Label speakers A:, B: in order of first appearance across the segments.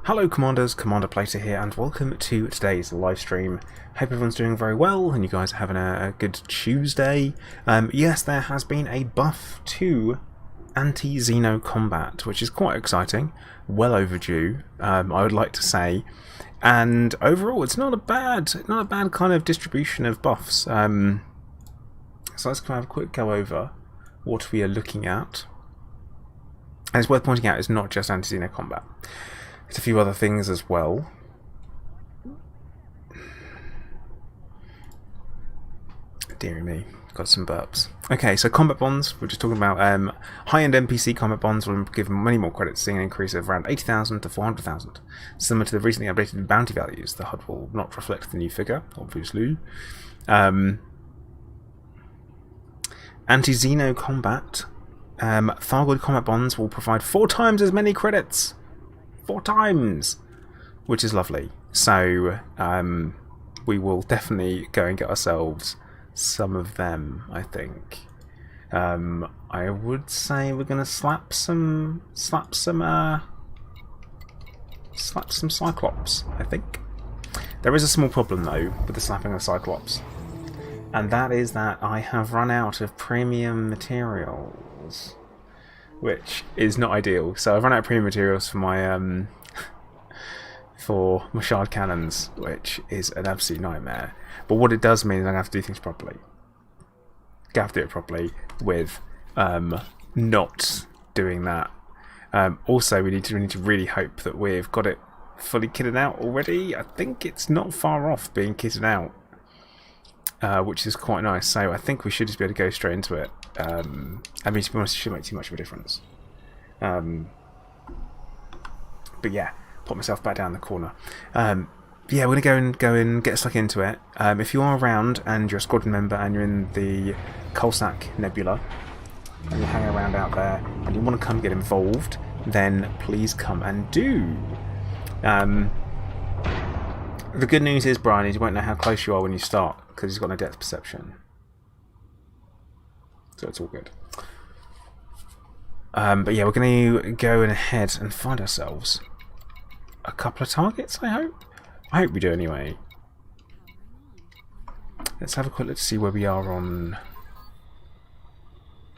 A: Hello Commanders, Commander Plater here, and welcome to today's live stream. Hope everyone's doing very well and you guys are having a good Tuesday. Yes, there has been a buff to anti-Xeno combat, which is quite exciting, well overdue, I would like to say. And overall, it's not a bad kind of distribution of buffs. So let's have a quick go over what we are looking at. And it's worth pointing out, it's not just anti-Xeno combat. It's a few other things as well. Dear me, got some burps. Okay, so combat bonds, we're just talking about high-end NPC combat bonds will give many more credits, seeing an increase of around 80,000 to 400,000. Similar to the recently updated bounty values, the HUD will not reflect the new figure, obviously. Anti-Xeno combat, Thargoid combat bonds will provide 4 times as many credits. 4 times, which is lovely. So we will definitely go and get ourselves some of them. I think I would say we're gonna slap some Cyclops. I think there is a small problem though with the slapping of Cyclops, and that is that I have run out of premium materials, which is not ideal. So I've run out of premium materials for my shard cannons, which is an absolute nightmare. But what it does mean is I'm gonna have to do things properly. Gonna have to do it properly with not doing that. Also, we need to really hope that we've got it fully kitted out already. I think it's not far off being kitted out, which is quite nice. So I think we should just be able to go straight into it. I mean, to be honest, it shouldn't make too much of a difference. But yeah, put myself back down the corner. Yeah, we're gonna go and get stuck into it. If you are around and you're a squadron member and you're in the Coalsack Nebula and you're hanging around out there and you want to come get involved, then please come and do. The good news is, Brian, is you won't know how close you are when you start because he's got no depth perception. So it's all good. But yeah, we're going to go ahead and find ourselves a couple of targets, I hope. I hope we do anyway. Let's have a quick look to see where we are on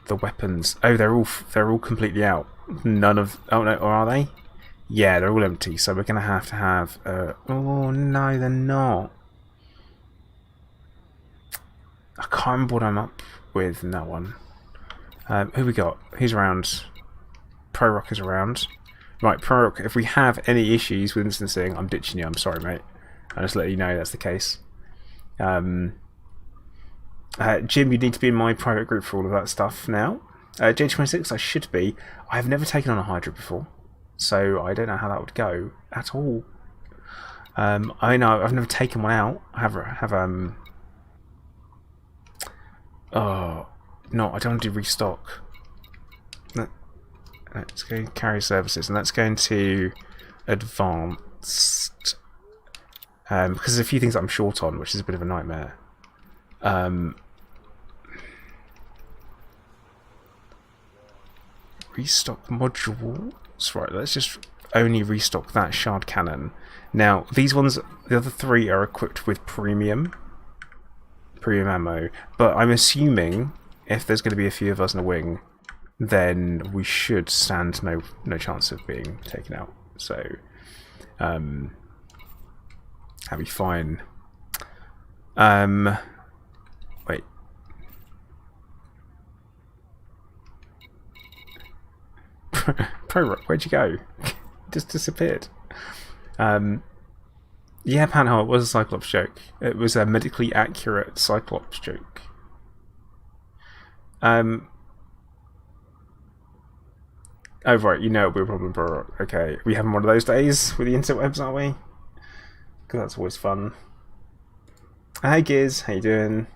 A: the weapons. Oh, they're all completely out. None of... Oh no, or are they? Yeah, they're all empty, so we're going to have... oh no, they're not. I can't remember what I'm up with in that one. Who we got? Who's around? Pro Rock is around. Right, Pro Rock, if we have any issues with instancing, I'm ditching you. I'm sorry, mate. I'll just let you know that's the case. Jim, you need to be in my private group for all of that stuff now. J26, I should be. I've never taken on a Hydra before, so I don't know how that would go at all. I know I've never taken one out. Oh no, I don't want to do restock. Let's go carry services, and let's go into advanced. Because there's a few things that I'm short on, which is a bit of a nightmare. Restock modules. Right, let's just only restock that shard cannon. Now, these ones, the other 3 are equipped with premium ammo, but I'm assuming if there's going to be a few of us in a wing, then we should stand no chance of being taken out. So, that'd be fine. Wait. Pro Rock, where'd you go? Just disappeared. Yeah, Panhole, it was a Cyclops joke. It was a medically accurate Cyclops joke. Oh right, you know it'll be a problem, bro. Okay, we having one of those days with the interwebs, aren't we? Because that's always fun. Hey Giz, how you doing?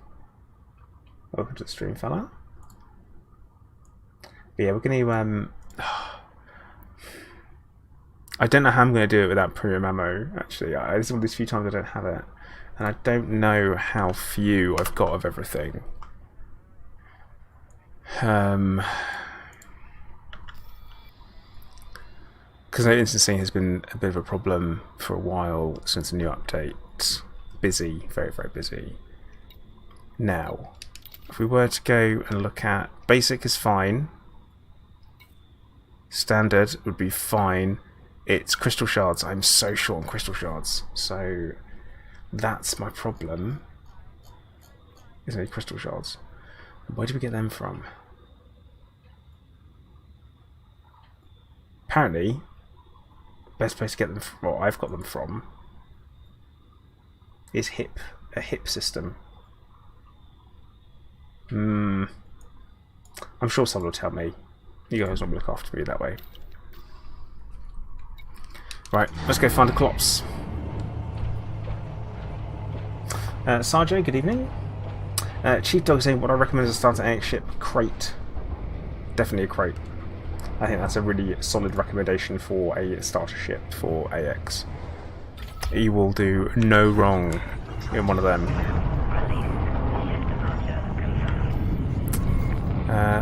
A: Welcome to the stream, fella. But yeah, we're gonna I don't know how I'm gonna do it without premium ammo. Actually, there's all these few times I don't have it, and I don't know how few I've got of everything. because instancing has been a bit of a problem for a while since the new update. Busy, very, very busy. Now, if we were to go and look at basic is fine, standard would be fine. It's crystal shards. I'm so short on crystal shards, so that's my problem. Isn't it crystal shards? Where do we get them from? Apparently, best place to get them from, well, I've got them from, is a hip system. I'm sure someone will tell me. You guys will look after me that way. Right, let's go find a Cyclops. Sarjo, good evening. Chief Dog saying, what I recommend is a starter AX ship crate. Definitely a crate. I think that's a really solid recommendation for a starter ship for AX. You will do no wrong in one of them.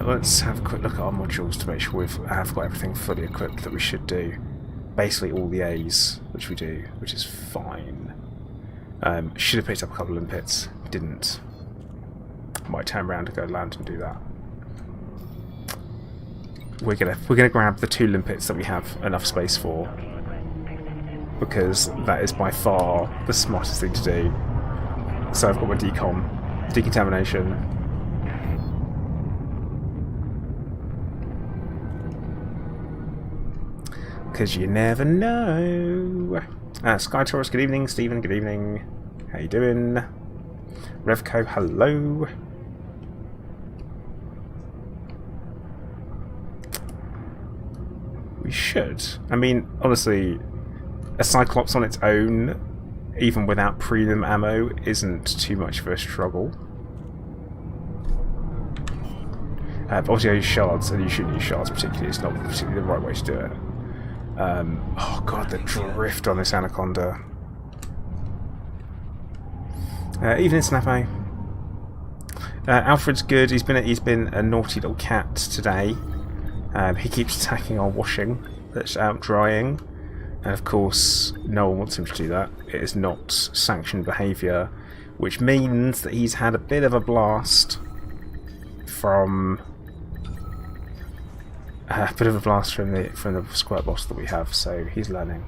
A: Let's have a quick look at our modules to make sure we've got everything fully equipped that we should do. Basically all the A's, which we do, which is fine. Should have picked up a couple of limpets, didn't. Might turn around and go land and do that. We're gonna grab the 2 limpets that we have enough space for, because that is by far the smartest thing to do. So I've got my decontamination. Because you never know. Sky Taurus, good evening. Stephen, good evening. How you doing? Revco, hello. We should. I mean, honestly, a Cyclops on its own, even without premium ammo, isn't too much of a struggle. Obviously I use shards, and you shouldn't use shards particularly. It's not particularly the right way to do it. Oh god, the drift on this Anaconda. Evening, Snapo. Alfred's good. He's been a naughty little cat today. He keeps attacking our washing that's out drying, and of course no one wants him to do that. It is not sanctioned behaviour, which means that he's had a bit of a blast from the squirt boss that we have, so he's learning.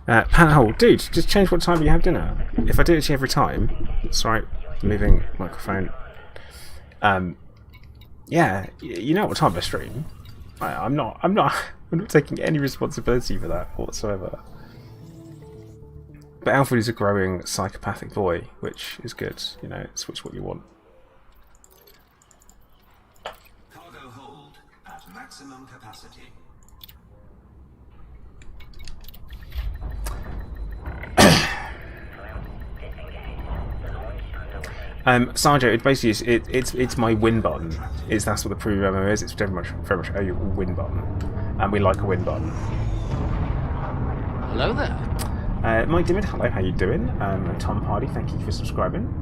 A: Panhole, dude, just change what time you have dinner. If I do it to you every time, sorry, moving microphone. Yeah, you know what time I stream. I'm not taking any responsibility for that whatsoever. But Alfred is a growing psychopathic boy, which is good. You know, it's what you want.
B: Cargo hold at maximum capacity.
A: Sarjo, it basically it's my win button. That's what the premium ammo is. It's very much a win button, and we like a win button.
C: Hello there.
A: Mike Dimmitt, hello, how you doing? And Tom Hardy, thank you for subscribing.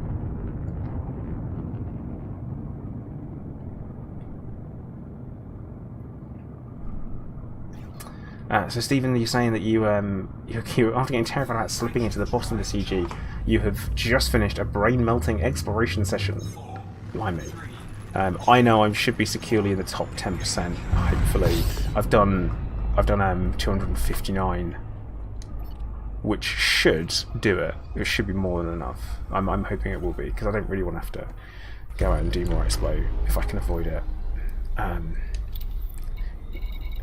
A: So Stephen, you're saying that you after getting terrified about slipping into the bottom of the CG, you have just finished a brain-melting exploration session. Blimey. I know I should be securely in the top 10%. Hopefully, I've done 259, which should do it. It should be more than enough. I'm hoping it will be, because I don't really want to have to go out and do more expo if I can avoid it.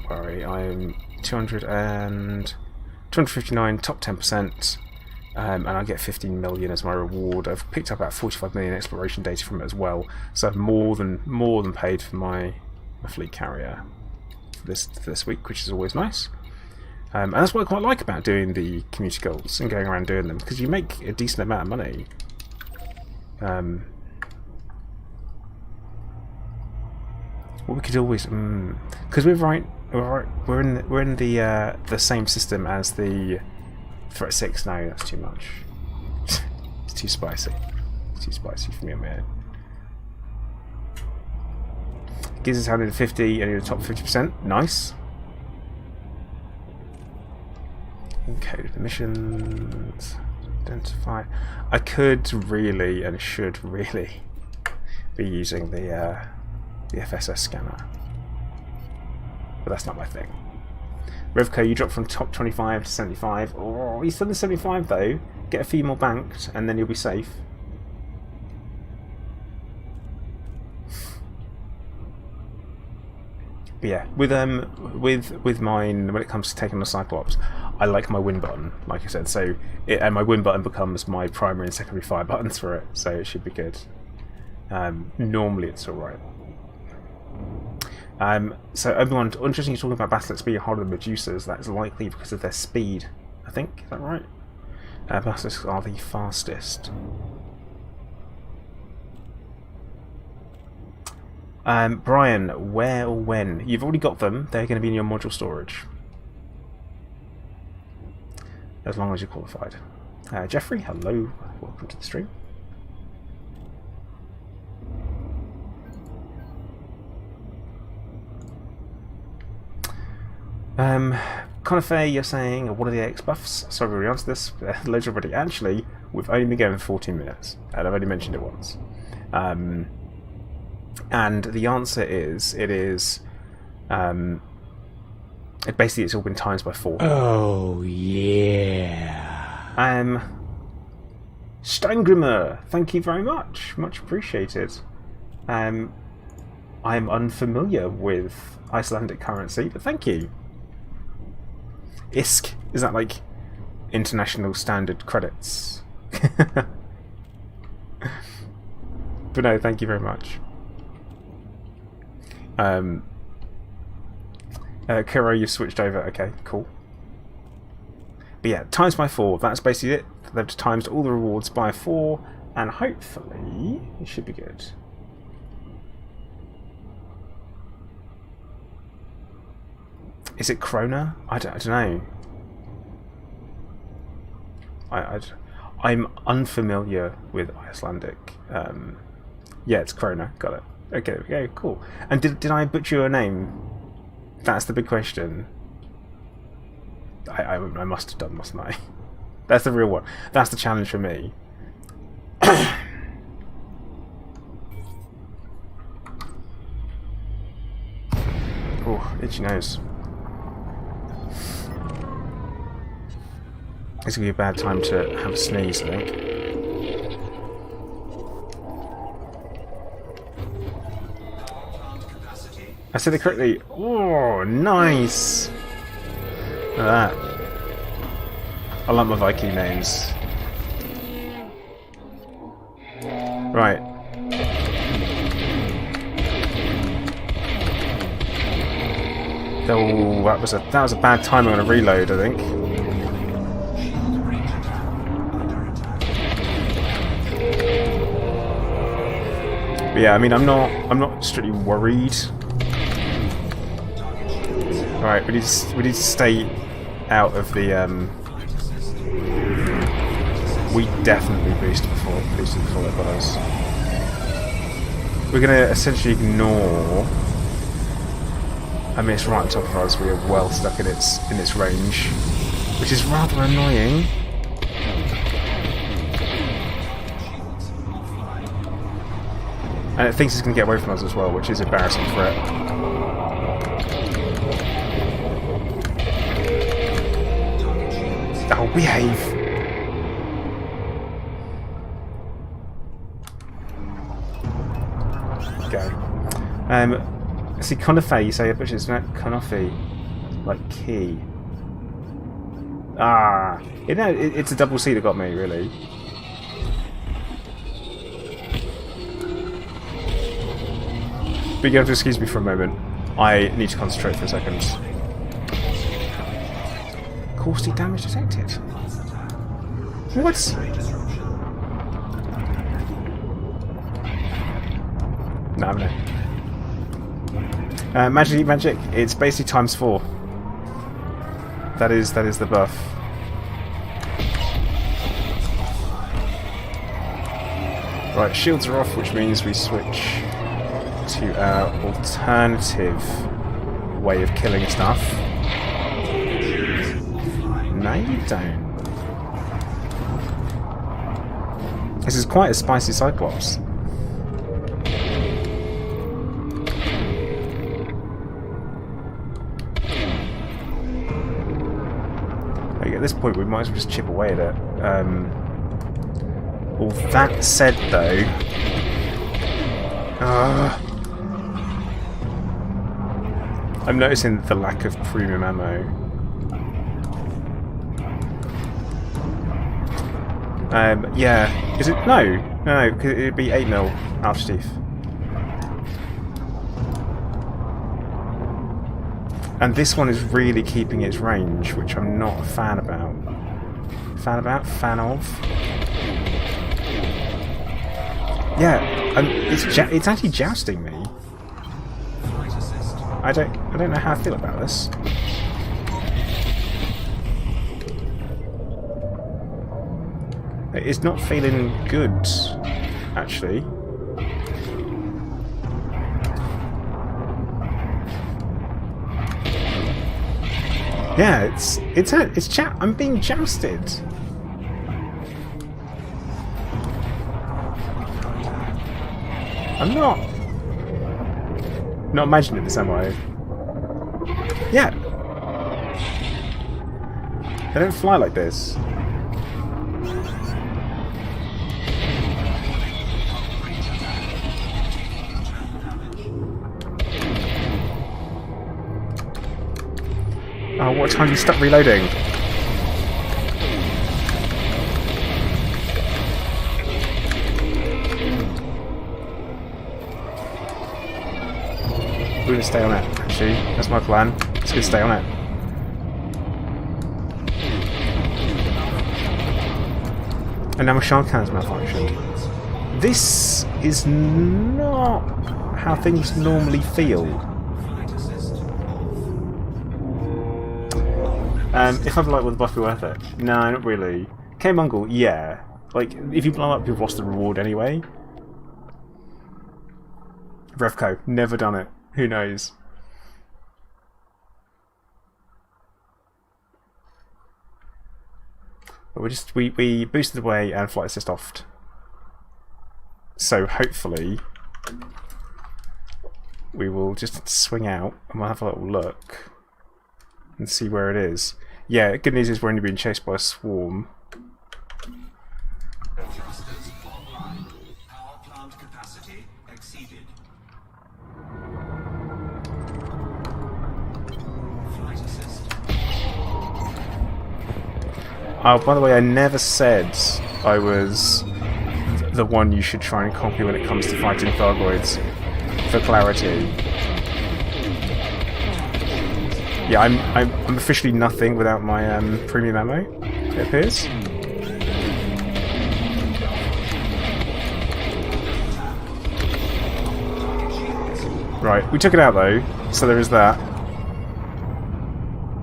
A: Worry, I'm 259, top 10%, and I get 15 million as my reward. I've picked up about 45 million exploration data from it as well, so I've more than paid for my fleet carrier for this week, which is always nice. And that's what I quite like about doing the community goals and going around doing them, because you make a decent amount of money. What we could always, because we're in the same system as the Threat 6. No, that's too much. It's too spicy. It's too spicy for me on my own. Gives us 150 and you're the top 50%. Nice. Encoded emissions. Identify. I could really and should really be using the FSS scanner, but that's not my thing. Revco, you dropped from top 25 to 75. Oh, you're still in 75 though. Get a few more banked, and then you'll be safe. But yeah, with mine, when it comes to taking the Cyclops, I like my win button, like I said. So and my win button becomes my primary and secondary fire buttons for it, so it should be good. Normally it's alright. So everyone, interesting you're talking about Basilisk being harder than Medusas. That's likely because of their speed, I think. Is that right? Basilisks are the fastest. Brian, where or when? You've already got them. They're going to be in your module storage. As long as you're qualified. Jeffrey, hello. Welcome to the stream. Conofe, you're saying, what are the X buffs? Sorry, we already answered this. Loads already. Actually, we've only been going for 14 minutes, and I've only mentioned it once. And the answer is, basically it's all been times by 4. Oh yeah. Steingrimmer, thank you very much. Much appreciated. I'm unfamiliar with Icelandic currency, but thank you. ISK, is that like international standard credits? But no, thank you very much. Kuro, you've switched over. Okay, cool. But yeah, times by 4. That's basically it. They've times all the rewards by 4, and hopefully it should be good. Is it Krona? I don't know. I'm unfamiliar with Icelandic. Yeah, it's Krona. Got it. Okay, there we go. Cool. And did I butcher your name? That's the big question. I must have done, mustn't I? That's the real one. That's the challenge for me. Oh, itchy nose. It's going to be a bad time to have a sneeze, I think. I said it correctly. Oh, nice! Look at that. I like my Viking names. Right. Oh, that was a bad timing on a reload, I think. But yeah, I mean, I'm not strictly worried. Right, we need to stay out of the. We definitely boosted before it was. We're gonna essentially ignore. I mean, it's right on top of us. We are well stuck in its range, which is rather annoying. And it thinks it's going to get away from us as well, which is embarrassing for it. Oh, behave! Go. See, Conofe, you say it, but it's not Conofe. Like key. Ah! It's a double C that got me, really. But you have to excuse me for a moment. I need to concentrate for a second. Caustic damage detected. What? No, no. Magic. It's basically times 4. That is the buff. Right, shields are off, which means we switch to our alternative way of killing stuff. No, you don't. This is quite a spicy Cyclops. At this point, we might as well just chip away at it. All that said, though, I'm noticing the lack of premium ammo. Yeah. Is it? No. No, it'd be 8mm Archdief. And this one is really keeping its range, which I'm not a fan about. Fan of? Yeah, it's actually jousting me. I don't know how I feel about this. It's not feeling good, actually. Yeah, I'm being jousted. I'm not imagining it the same way. Yeah. They don't fly like this. Oh, what time you stop reloading? We're gonna stay on it, actually. That's my plan. Let's go stay on it. And now my shard cannon's malfunctioned. This is not how things normally feel. If I blow up, will the buff be worth it? No, not really. K-Mongol, yeah. Like, if you blow up, you've lost the reward anyway. Revco, never done it. Who knows? But we boosted away and flight assist offed. So hopefully we will just swing out and we'll have a little look and see where it is. Yeah, good news is we're only being chased by a swarm. Oh, by the way, I never said I was the one you should try and copy when it comes to fighting Thargoids, for clarity. Yeah, I'm officially nothing without my premium ammo, it appears. Right, we took it out though, so there is that.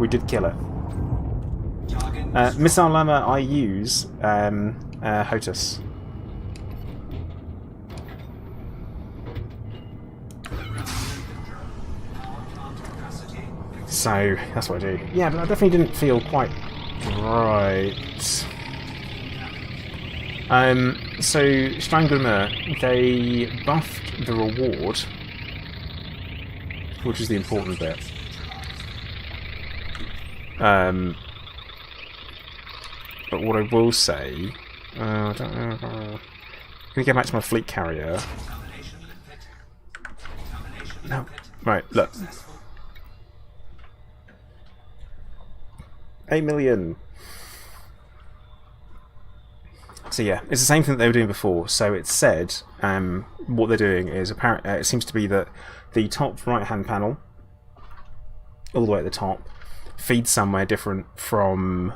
A: We did kill it. Missile armor I use HOTUS. So that's what I do. Yeah, but that definitely didn't feel quite right. So Strangler, they buffed the reward, which is the important bit. But what I will say, I don't know. Let me get back to my fleet carrier. No, right. Look, 8 million. So yeah, it's the same thing that they were doing before. So it said what they're doing is apparently it seems to be that the top right-hand panel, all the way at the top, feeds somewhere different from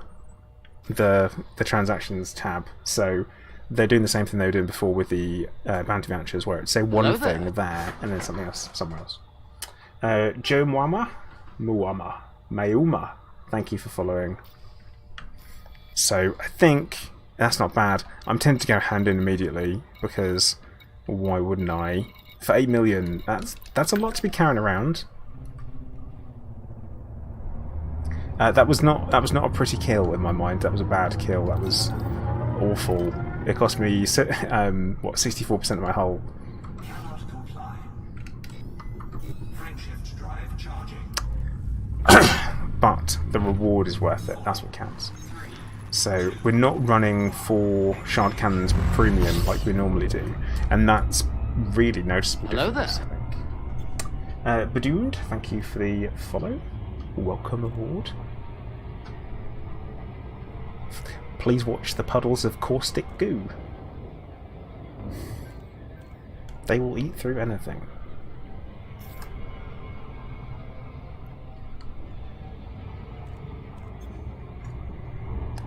A: the transactions tab. So they're doing the same thing they were doing before with the bounty vouchers, where it'd say one thing there and then something else somewhere else. Joe Mayuma, thank you for following. So I think that's not bad. I'm tempted to go hand in immediately because why wouldn't I? For 8 million. That's a lot to be carrying around. That was not a pretty kill in my mind. That was a bad kill. That was awful. It cost me what 64% of my hull.
B: Cannot comply. Frameshift drive charging.
A: But the reward is worth it. That's what counts. So we're not running 4 shard cannons with premium like we normally do, and that's really noticeable.
C: Hello there.
A: I think. Badood, thank you for the follow. Welcome aboard. Please watch the puddles of caustic goo. They will eat through anything.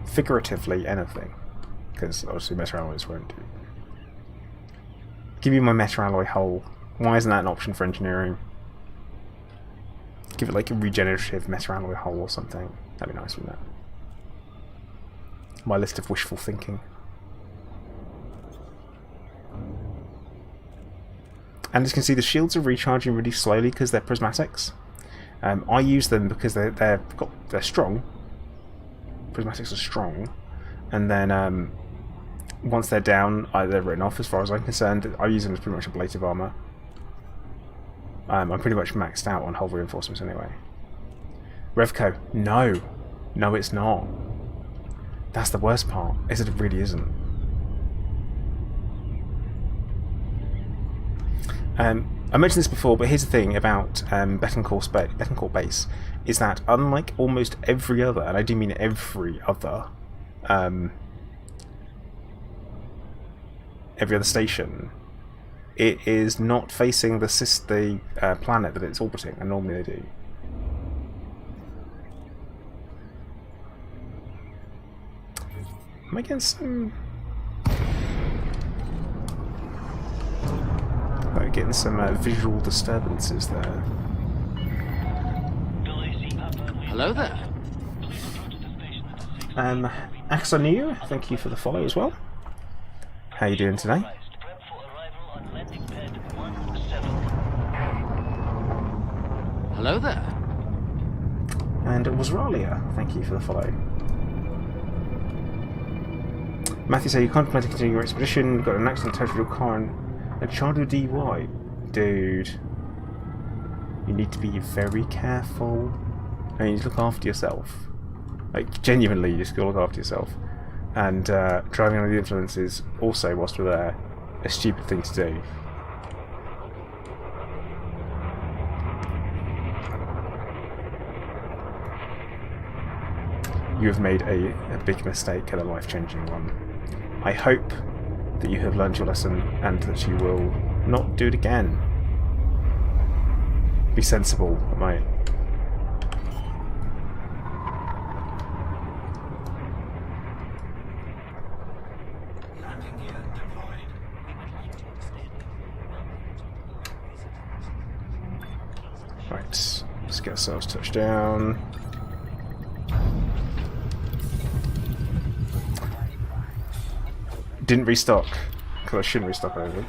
A: Figuratively, anything. Because obviously metal alloys won't do. Give me my metal alloy hull. Why isn't that an option for engineering? Give it like a regenerative metal alloy hull or something. That'd be nice, wouldn't it? My list of wishful thinking. And as you can see, the shields are recharging really slowly because they're prismatics. I use them because they're strong. Prismatics are strong, and then once they're down, they're written off. As far as I'm concerned, I use them as pretty much ablative armor. I'm pretty much maxed out on hull reinforcements anyway. Revco, no, it's not. That's the worst part. Is that it really isn't. I mentioned this before, but here's the thing about Betancourt Base, is that unlike almost every other, and I do mean every other station, it is not facing the planet that it's orbiting, and normally they do. Am I getting some... getting some visual disturbances there.
C: Hello there.
A: Axonu, thank you for the follow as well. How you doing today?
C: Hello there.
A: And Wasralia, thank you for the follow. Matthew says, you contemplating continuing your expedition, got an accident, totaled your car, and a child with DUI. Dude, you need to be very careful. And you need to look after yourself. Like, genuinely, you just gotta look after yourself. And driving under the influence is also, whilst we're there, a stupid thing to do. You have made a big mistake and a life-changing one. I hope that you have learned your lesson and that you will not do it again. Be sensible, mate.
B: Landing gear deployed.
A: Right, let's get ourselves touched down. Didn't restock, because I shouldn't restock, I think.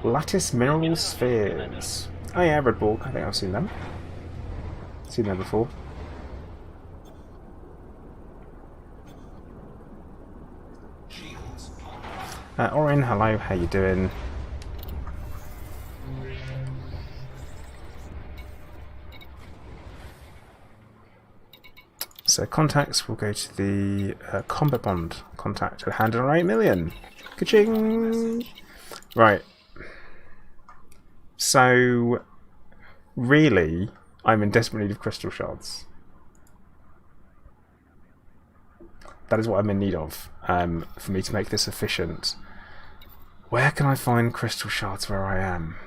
A: Lattice mineral spheres. Oh yeah, Red Bull. I think I've seen them. Seen them before.
B: Shields.
A: Orin, hello. How you doing? So contacts will go to the combat bond contact at hand on 8 million. Ka-ching! Right. So, really, I'm in desperate need of crystal shards. That is what I'm in need of, for me to make this efficient. Where can I find crystal shards where I am?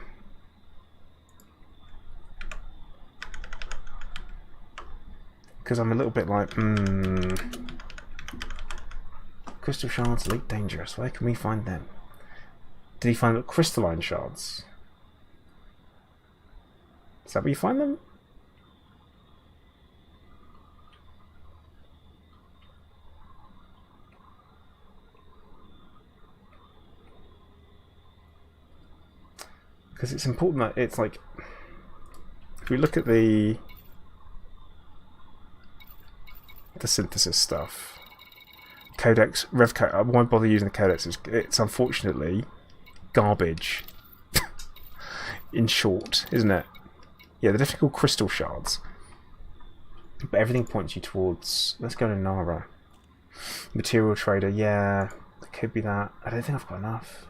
A: Because I'm a little bit like, crystal shards, Elite Dangerous, where can we find them? Did he find crystalline shards? Is that where you find them? because it's important that it's like, if we look at the synthesis stuff, codex, revcode, I won't bother using the codex, it's unfortunately garbage. In short, isn't it? Yeah, they're definitely called crystal shards. But everything points you towards... Let's go to Nara. Material trader, yeah. It could be that. I don't think I've got enough.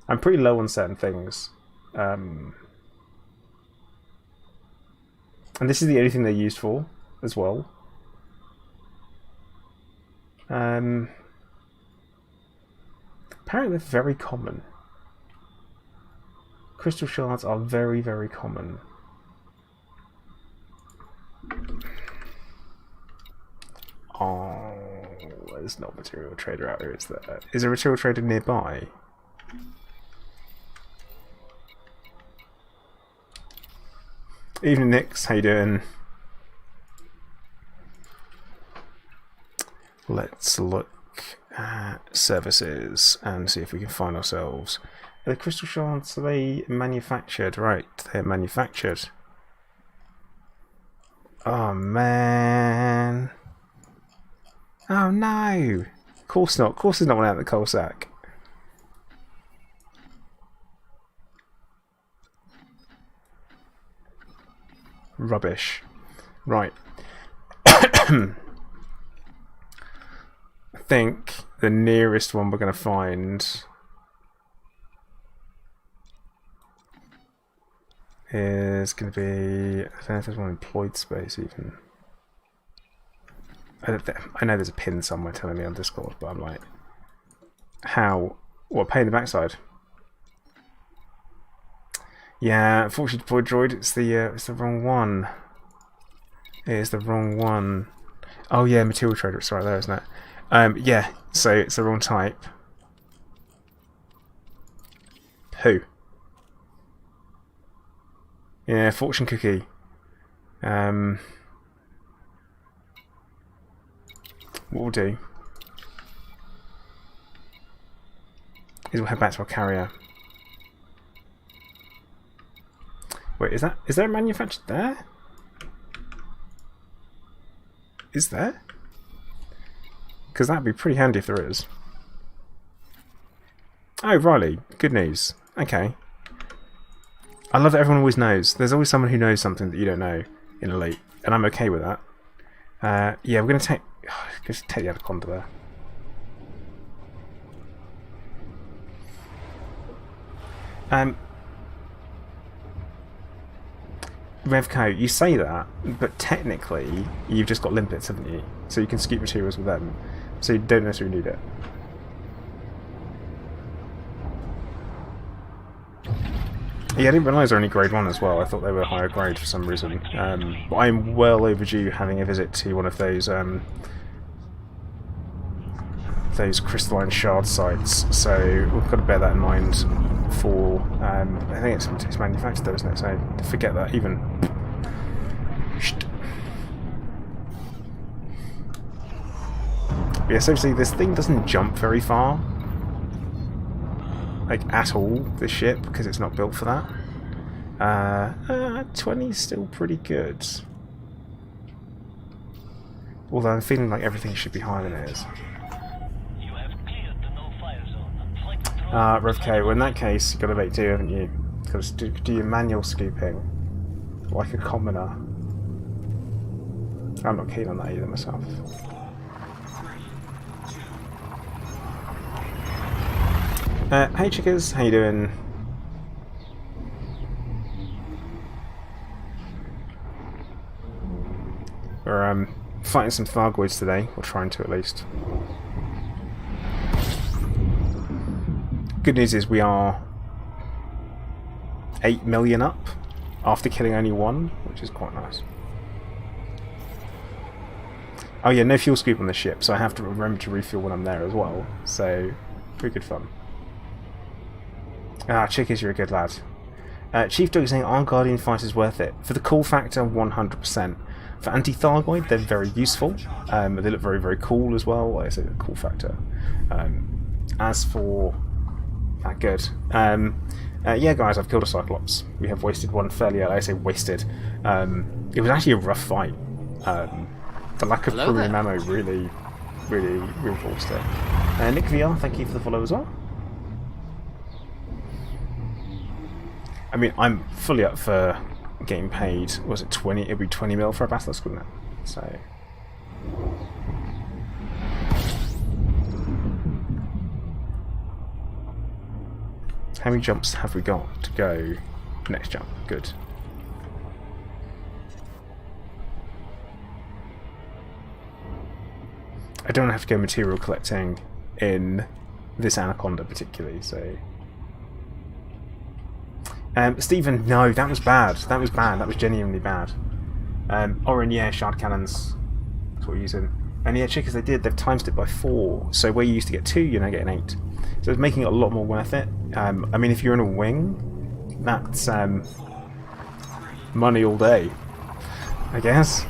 A: I'm pretty low on certain things. And this is the only thing they're used for, as well. Apparently they're very common. Crystal shards are very, very common. Oh, there's not a material trader out here, is there? Is there a material trader nearby? Evening, Nix. How you doing? Let's look at services and see if we can find ourselves. Are the crystal shards, are they manufactured? Right, they're manufactured. Oh man. Oh no! Of course not. Of course there's not one out of the coal sack. Rubbish. Right. I think the nearest one we're going to find is going to be... I don't know if there's one employed space even. I know there's a pin somewhere telling me on Discord, but I'm like, how? What, pain in the backside? Yeah, unfortunately, deployed droid, it's the wrong one. It is the wrong one. Oh yeah, material trader, it's right there, isn't it? Yeah, so it's the wrong type. Who? Yeah, fortune cookie. What we'll do is we'll head back to our carrier. Wait, is there a manufactured there? Is there? Because that'd be pretty handy if there is. Oh, Riley, good news. Okay. I love that everyone always knows. There's always someone who knows something that you don't know in Elite, and I'm okay with that. Yeah, we're going to just take the Anaconda there. Revco, you say that, but technically you've just got limpets, haven't you? So you can scoop materials with them, so you don't necessarily need it. Yeah, I didn't realise they're only grade 1 as well. I thought they were higher grade for some reason. But I'm well overdue having a visit to one of those crystalline shard sites, so we've got to bear that in mind for... I think it's manufactured though, isn't it? So forget that even. Yeah, so obviously this thing doesn't jump very far. Like, at all, this ship, because it's not built for that. 20 is still pretty good. Although I'm feeling like everything should be higher than it is. Revco, well in that case, you've got to make do, haven't you? Got to do your manual scooping. Like a commoner. I'm not keen on that either myself. Hey chickers, how you doing? We're fighting some Thargoids today, or trying to at least. Good news is we are 8 million up after killing only one, which is quite nice. Oh yeah, no fuel scoop on the ship, so I have to remember to refuel when I'm there as well, so pretty good fun. Ah, Chickers, you're a good lad. Chief Dog is saying, are Guardian fighters worth it? For the cool factor, 100%. For anti-Thargoid, they're very useful. They look very, very cool as well. Like I say, the cool factor. As for... good. Yeah, guys, I've killed a Cyclops. We have wasted one fairly early. I say wasted. It was actually a rough fight. The lack of
C: Hello
A: premium
C: there.
A: ammo really reinforced it. Nick VR, thank you for the follow as well. I mean, I'm fully up for getting paid. Was it 20? It'd be 20 mil for a Basilisk, wouldn't it? So. How many jumps have we got to go? Next jump. Good. I don't have to go material collecting in this Anaconda particularly, so... Stephen, no, that was bad. That was bad. That was genuinely bad. Oren, yeah, shard cannons. That's what we're using. And yeah, check as they did, they've times it by 4. So where you used to get 2, you're now getting 8. So it's making it a lot more worth it. I mean, if you're in a wing, that's money all day, I guess.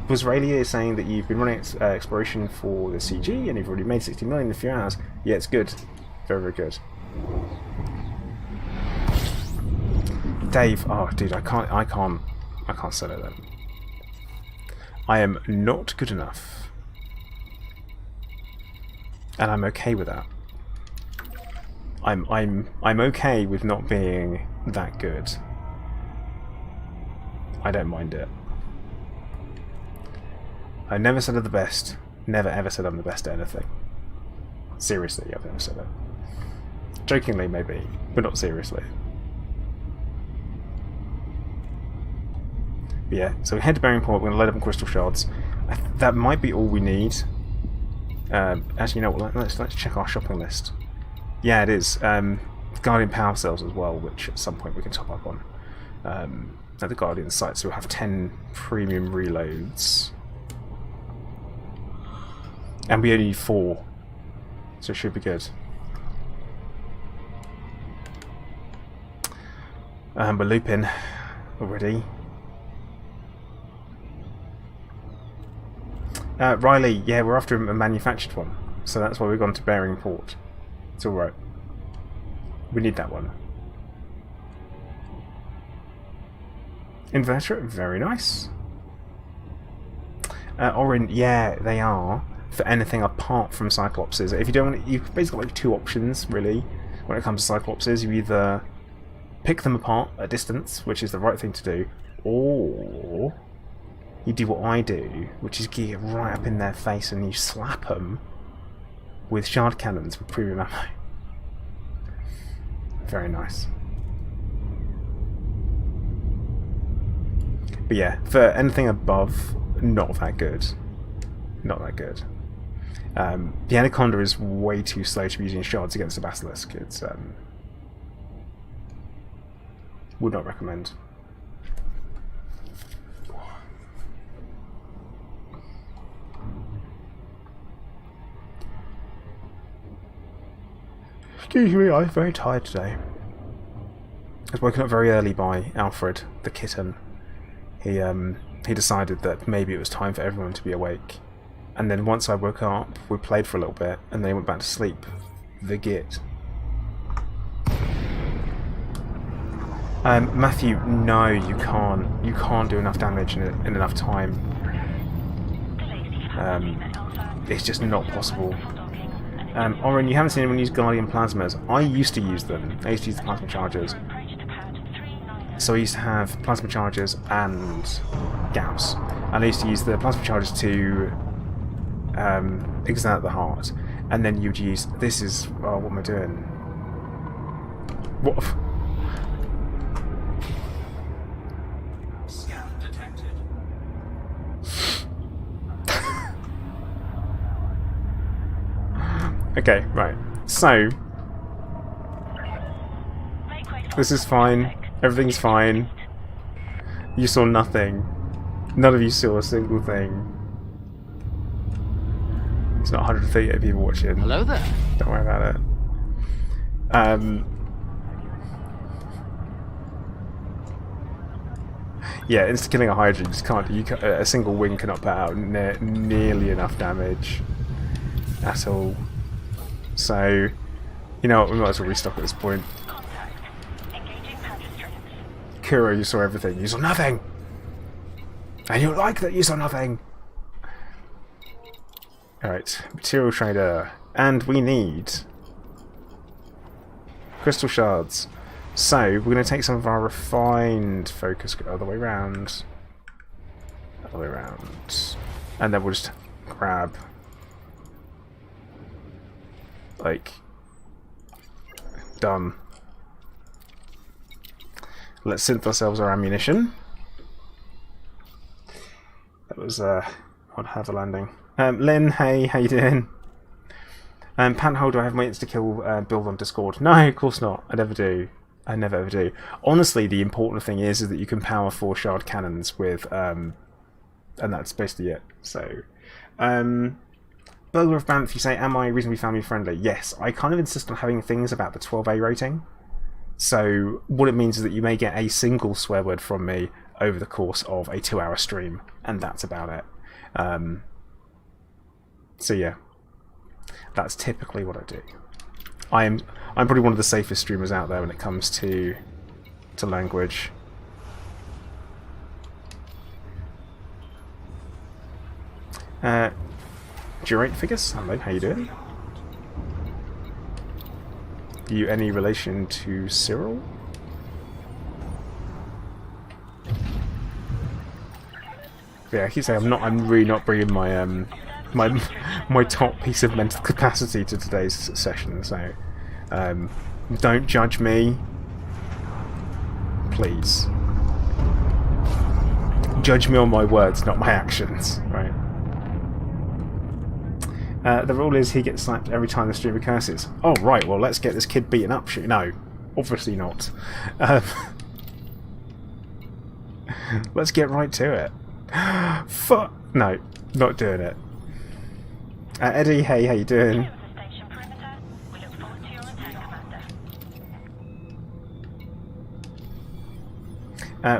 A: Busralia is saying that you've been running exploration for the CG and you've already made 60 million in a few hours. Yeah, it's good. Very, very good. Dave, oh dude, I can't sell it then. I am not good enough. And I'm okay with that. I'm okay with not being that good. I don't mind it. I never said I'm the best. Never ever said I'm the best at anything. Seriously, I've never said it. Jokingly, maybe, but not seriously. But yeah, so we head to Bearing Point, we're going to load up on crystal shards. That might be all we need. Actually, you know what, let's check our shopping list. Yeah, it is. Guardian power cells as well, which at some point we can top up on. At the Guardian site, so we'll have 10 premium reloads. And we only need 4, so it should be good. We're looping already. Riley, yeah, we're after a manufactured one, so that's why we've gone to Bearing Port. It's alright. We need that one. Inverter, very nice. Orin, yeah, they are. For anything apart from Cyclopses. If you don't want, you've basically got like 2 options really when it comes to Cyclopses. You either pick them apart at distance, which is the right thing to do, or you do what I do, which is get right up in their face and you slap them with shard cannons with premium ammo. Very nice. But yeah, for anything above, not that good. Not that good. The Anaconda is way too slow to be using shards against the Basilisk. It's would not recommend. Excuse me, I'm very tired today. I was woken up very early by Alfred, the kitten. He decided that maybe it was time for everyone to be awake. And then once I woke up, we played for a little bit, and then he went back to sleep. The git. Matthew, no, you can't. You can't do enough damage in enough time. It's just not possible. Oren, you haven't seen anyone use Guardian Plasmas. I used to use them. I used to use the Plasma Chargers. So I used to have Plasma Chargers and Gauss. And I used to use the Plasma Chargers to exert the heart. And then you'd use... This is... Oh, what am I doing? What?
B: Scan detected.
A: Okay, right. So... This is fine. Everything's fine. You saw nothing. None of you saw a single thing. It's not 138 people watching.
C: Hello there.
A: Don't worry about it. Yeah, insta killing a Hydra, you just can't. A single wing cannot put out nearly enough damage. at all. So, you know what, we might as well restock at this point. Kuro, you saw everything. You saw nothing! And you like that you saw nothing! Alright, material trader. And we need crystal shards. So, we're going to take some of our refined focus other way around. Other way around. And then we'll just grab, like, done. Let's synth ourselves our ammunition. That was one hell of a landing. Lynn, hey, how you doing? Panhole, do I have my insta-kill build on Discord? No, of course not. I never do. I never ever do. Honestly, the important thing is that you can power 4 shard cannons with, and that's basically it. So, Burglar of Banff, you say, am I reasonably family friendly? Yes, I kind of insist on having things about the 12A rating. So, what it means is that you may get a single swear word from me over the course of a 2-hour stream, and that's about it. So yeah, that's typically what I do. I'm probably one of the safest streamers out there when it comes to language. Durate figures, hello, how you doing? You any relation to Cyril? Yeah, I keep saying I'm really not bringing my my top piece of mental capacity to today's session, so don't judge me, please. Judge me on my words, not my actions, right? The rule is he gets slapped every time the streamer curses. Oh right, well let's get this kid beaten up. No, obviously not. Let's get right to it. Fuck! No, not doing it. Eddie, hey, how you doing?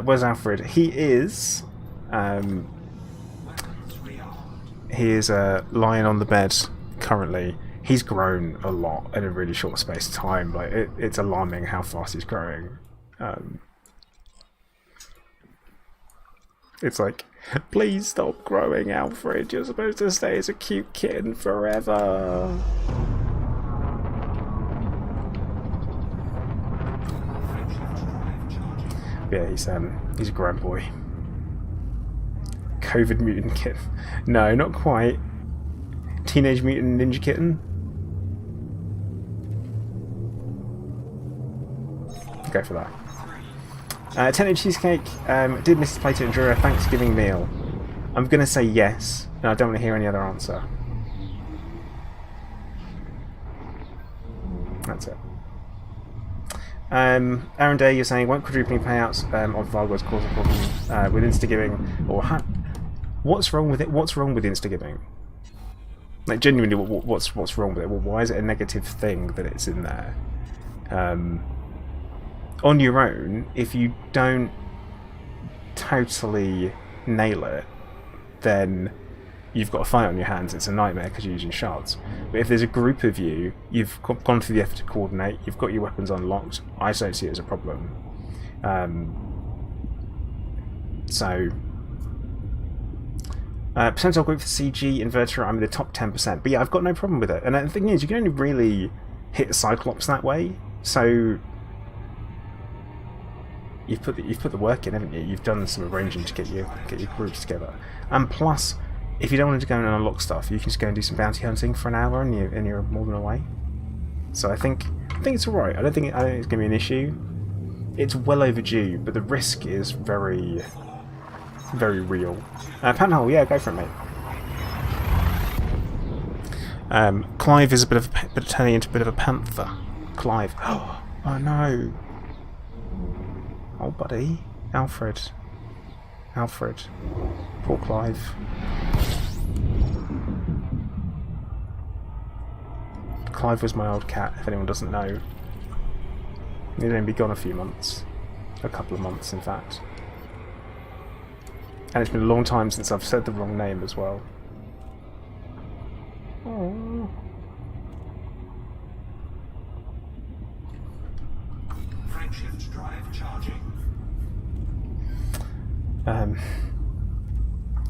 A: Where's Alfred? He is lying on the bed currently. He's grown a lot in a really short space of time. Like it's alarming how fast he's growing. It's like, please stop growing, Alfred. You're supposed to stay as a cute kitten forever. Yeah, he's a grand boy. COVID mutant kitten. No, not quite. Teenage mutant ninja kitten. Go for that. 10-inch cheesecake. Did Mrs. Plato enjoy a Thanksgiving meal? I'm going to say yes, and I don't want to hear any other answer. That's it. Aaron Day, you're saying, won't quadrupling payouts on Thargoid cause a problem with insta-giving? Or what's wrong with it? What's wrong with insta-giving? Like, genuinely, what's wrong with it? Well, why is it a negative thing that it's in there? On your own, if you don't totally nail it, then you've got a fight on your hands. It's a nightmare because you're using shards. But if there's a group of you, you've gone through the effort to coordinate, you've got your weapons unlocked, I don't see it as a problem. Percentile group for CG inverter, I'm in the top 10%. But yeah, I've got no problem with it. And the thing is, you can only really hit Cyclops that way. So you've put the work in, haven't you? You've done some arranging to get your groups together. And plus, if you don't want to go and unlock stuff, you can just go and do some bounty hunting for an hour, and you're more than away. So I think it's alright. I don't think it's going to be an issue. It's well overdue, but the risk is very, very real. Panhole, yeah, go for it, mate. Clive is a bit of turning into a bit of a panther. Clive. Oh no. Oh, buddy. Alfred. Poor Clive. Clive was my old cat, if anyone doesn't know. He'd only be gone a few months. A couple of months, in fact. And it's been a long time since I've said the wrong name as well. Oh.
B: Frameshift drive charging.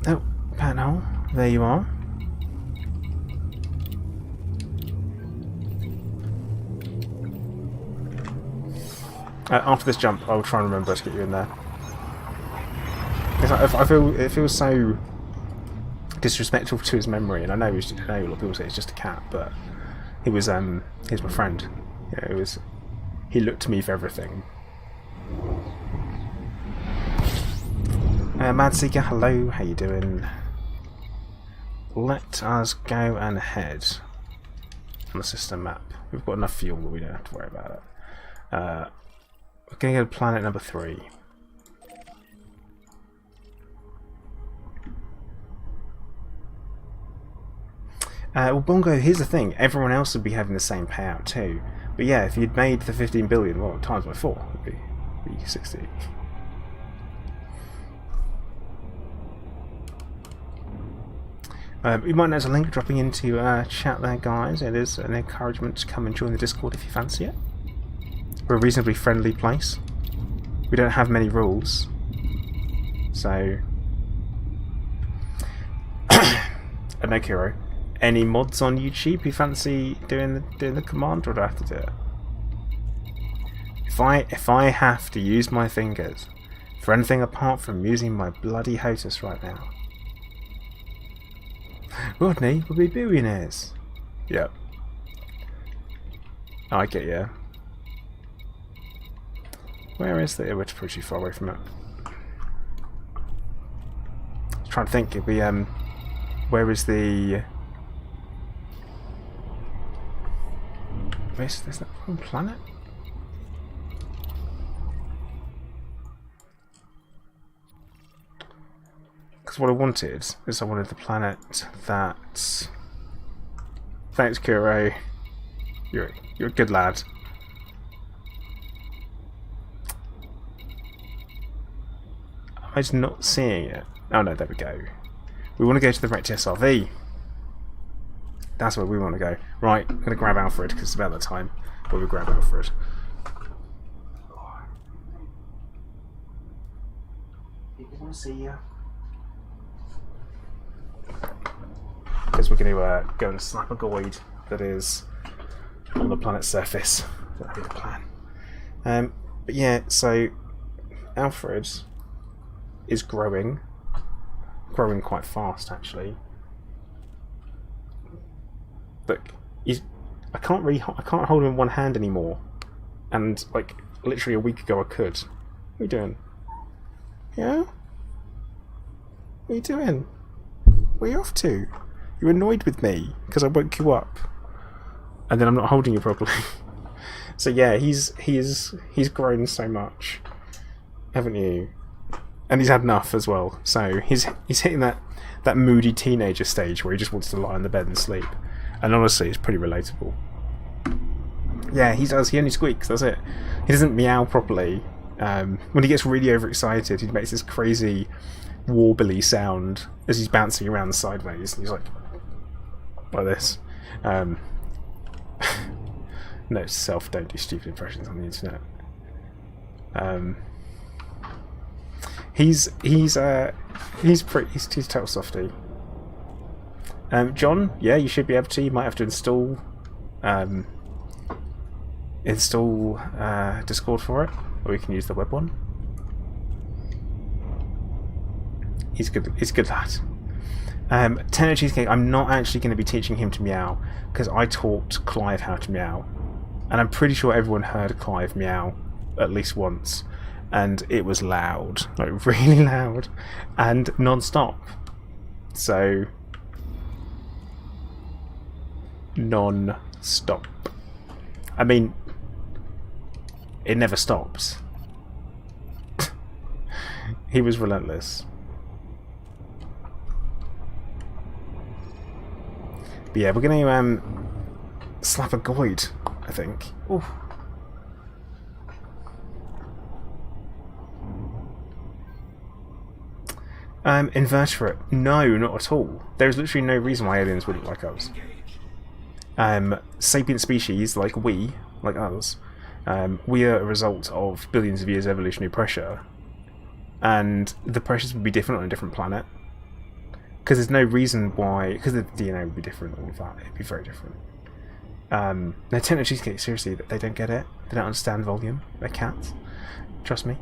A: Oh, panhole. There you are. After this jump, I'll try and remember to get you in there. I feel it feels so disrespectful to his memory, and I know a lot of people say it's just a cat, but he was he's my friend. Yeah, it was. He looked to me for everything. Mad Seeker, hello. How you doing? Let us go and head on the system map. We've got enough fuel that we don't have to worry about it. We're going to go to planet number 3. Well, Bongo, here's the thing. Everyone else would be having the same payout too. But yeah, if you'd made the 15 billion, well, times by 4 would be 60. You might notice a link dropping into chat there, guys. It is an encouragement to come and join the Discord if you fancy it. We're a reasonably friendly place. We don't have many rules. So... Anokiro, any mods on YouTube you fancy doing the command, or do I have to do it? If I have to use my fingers for anything apart from using my bloody HOTUS right now, Rodney will be billionaires. Yep. I get you. Where is the... We're pretty far away from it. I was trying to think. It'd be where is the... Is that one planet? Because what I wanted is I wanted the planet that... Thanks, Kuro. You're a good lad. I'm just not seeing it. Oh no, there we go. We want to go to the wrecked SRV. That's where we want to go. Right, I'm going to grab Alfred because it's about that time where we grab Alfred. People want to see you. Because we're going to go and slap a Thargoid that is on the planet's surface. That'll be the plan. But yeah, so Alfred is growing quite fast actually. Look, I can't hold him in one hand anymore, and like literally a week ago I could. What are you doing? Yeah? What are you doing? Where are you off to? You're annoyed with me because I woke you up, and then I'm not holding you properly. So yeah, he's grown so much, haven't you? And he's had enough as well. So he's hitting that moody teenager stage where he just wants to lie on the bed and sleep. And honestly, it's pretty relatable. Yeah, he does. He only squeaks. That's it. He doesn't meow properly. When he gets really overexcited, he makes this crazy warbly sound as he's bouncing around sideways. And he's like this. Note to self: don't do stupid impressions on the internet. He's total softy. John, yeah, you should be able to. You might have to install Discord for it, or you can use the web one. He's good. He's a good lad. Tenor Cheesecake. I'm not actually going to be teaching him to meow because I taught Clive how to meow, and I'm pretty sure everyone heard Clive meow at least once. And it was loud, like really loud, and non-stop. So, non-stop. I mean, it never stops. He was relentless. But yeah, we're going to slap a Thargoid, I think. Ooh. Invertebrate? No, not at all. There's literally no reason why aliens wouldn't like us.
B: Engage.
A: Sapient species like us, we are a result of billions of years of evolutionary pressure, and the pressures would be different on a different planet. Because there's no reason why... Because the DNA would be different, all of that. It'd be very different. Now, technologies take it seriously, that they don't get it. They don't understand volume. They're cats. Trust me.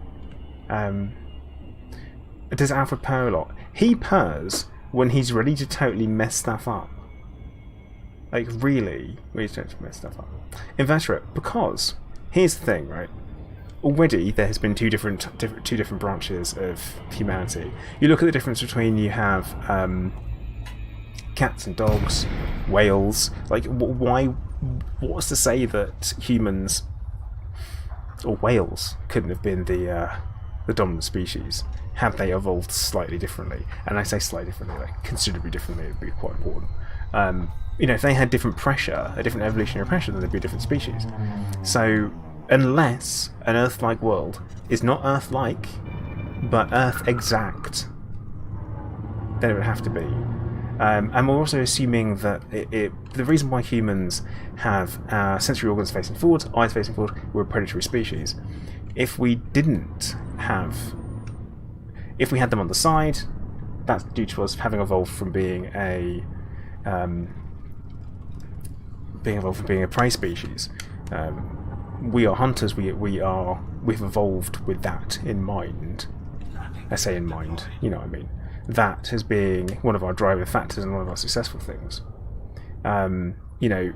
A: Does Alfred purr a lot? He purrs when he's ready to totally mess stuff up. Like, really, ready to mess stuff up. Invertebrate, because... Here's the thing, right? Already there has been two different branches of humanity. You look at the difference between you have cats and dogs, whales. Like, why? What's to say that humans or whales couldn't have been the dominant species had they evolved slightly differently? And I say slightly differently, like considerably differently. It would be quite important. You know, if they had different pressure, a different evolutionary pressure, then they'd be a different species. So, unless an Earth-like world is not Earth-like, but Earth-exact, then it would have to be. And we're also assuming that the reason why humans have our sensory organs facing forward, eyes facing forward, we're a predatory species. If we didn't have... If we had them on the side, that's due to us having evolved from being a... being a prey species. We are hunters. We've evolved with that in mind. I say in mind, you know what I mean. That as being one of our driving factors and one of our successful things. You know,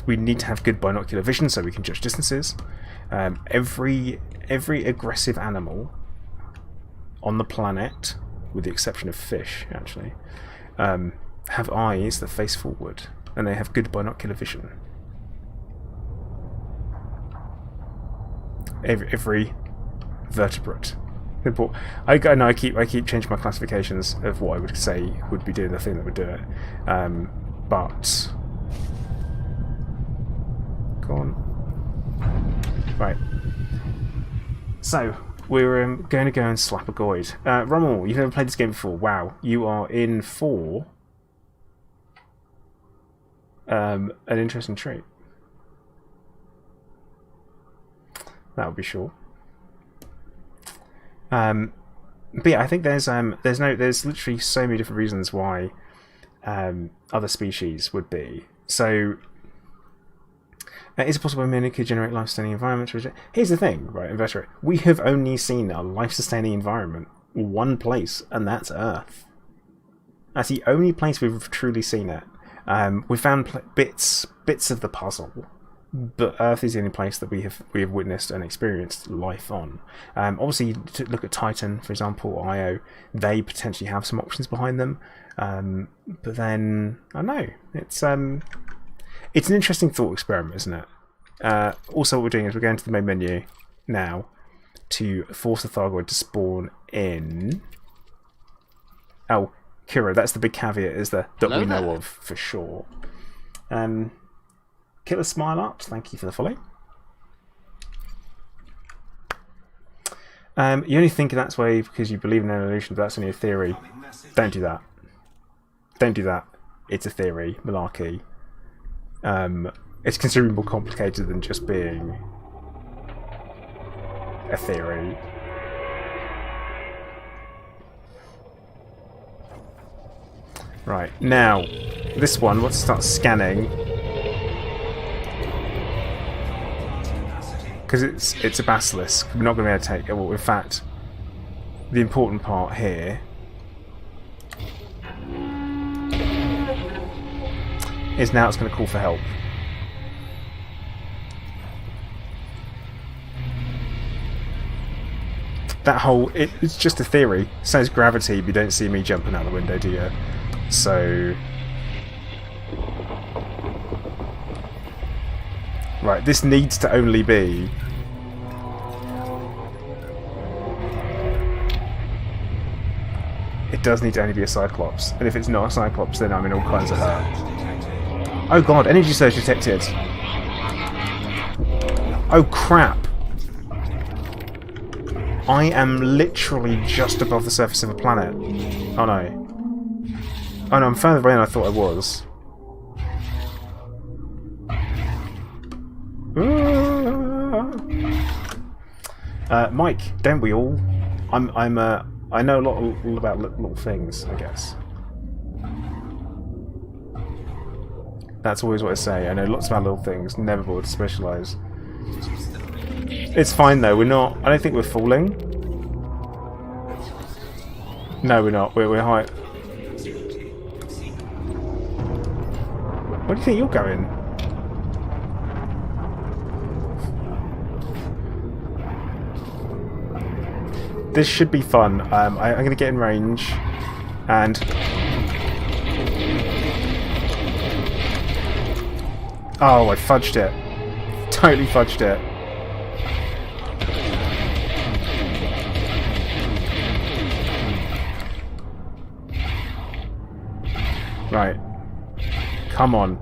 A: we need to have good binocular vision so we can judge distances. Every aggressive animal on the planet, with the exception of fish, actually, have eyes that face forward, and they have good binocular vision. Every vertebrate. I know I keep changing my classifications of what I would say would be doing the thing that would do it, but go on. Right. So we're going to go and slap a Goid. Rommel, you've never played this game before. Wow, you are in for an interesting treat. That would be sure. But yeah, I think there's literally so many different reasons why other species would be. So, is it possible men could generate life-sustaining environments? Here's the thing, right, Invertebrate. We have only seen a life-sustaining environment one place, and that's Earth. That's the only place we've truly seen it. We've found bits of the puzzle, but Earth is the only place that we have witnessed and experienced life on. Obviously, to look at Titan, for example, Io, they potentially have some options behind them. But then I don't know. It's an interesting thought experiment, isn't it? Also, what we're doing is we're going to the main menu now to force the Thargoid to spawn in. Oh, Kira, that's the big caveat, is that we know of for sure. Killer Smile Arts, thank you for the follow. You only think that's way because you believe in evolution, but that's only a theory. Don't do that. Don't do that. It's a theory, malarkey. It's considerably more complicated than just being a theory. Right, now, this one, let's start scanning. Because it's a Basilisk, we're not going to be able to take it. Well, in fact, the important part here is now it's going to call for help. That whole... it's just a theory. It says gravity, but you don't see me jumping out the window, do you? So... Right, this needs to only be... It does need to only be a Cyclops. And if it's not a Cyclops, then I'm in all kinds of hurt. Oh god, energy surge detected. Oh crap. I am literally just above the surface of a planet. Oh no. Oh no, I'm further away than I thought I was. Mike, don't we all? I know a lot all about little things, I guess. That's always what I say. I know lots about little things, never bored to specialise. It's fine though, we're not... I don't think we're falling. No, we're not. We're high... Where do you think you're going? This should be fun. I'm going to get in range and... Oh, I fudged it. Totally fudged it. Right. Come on.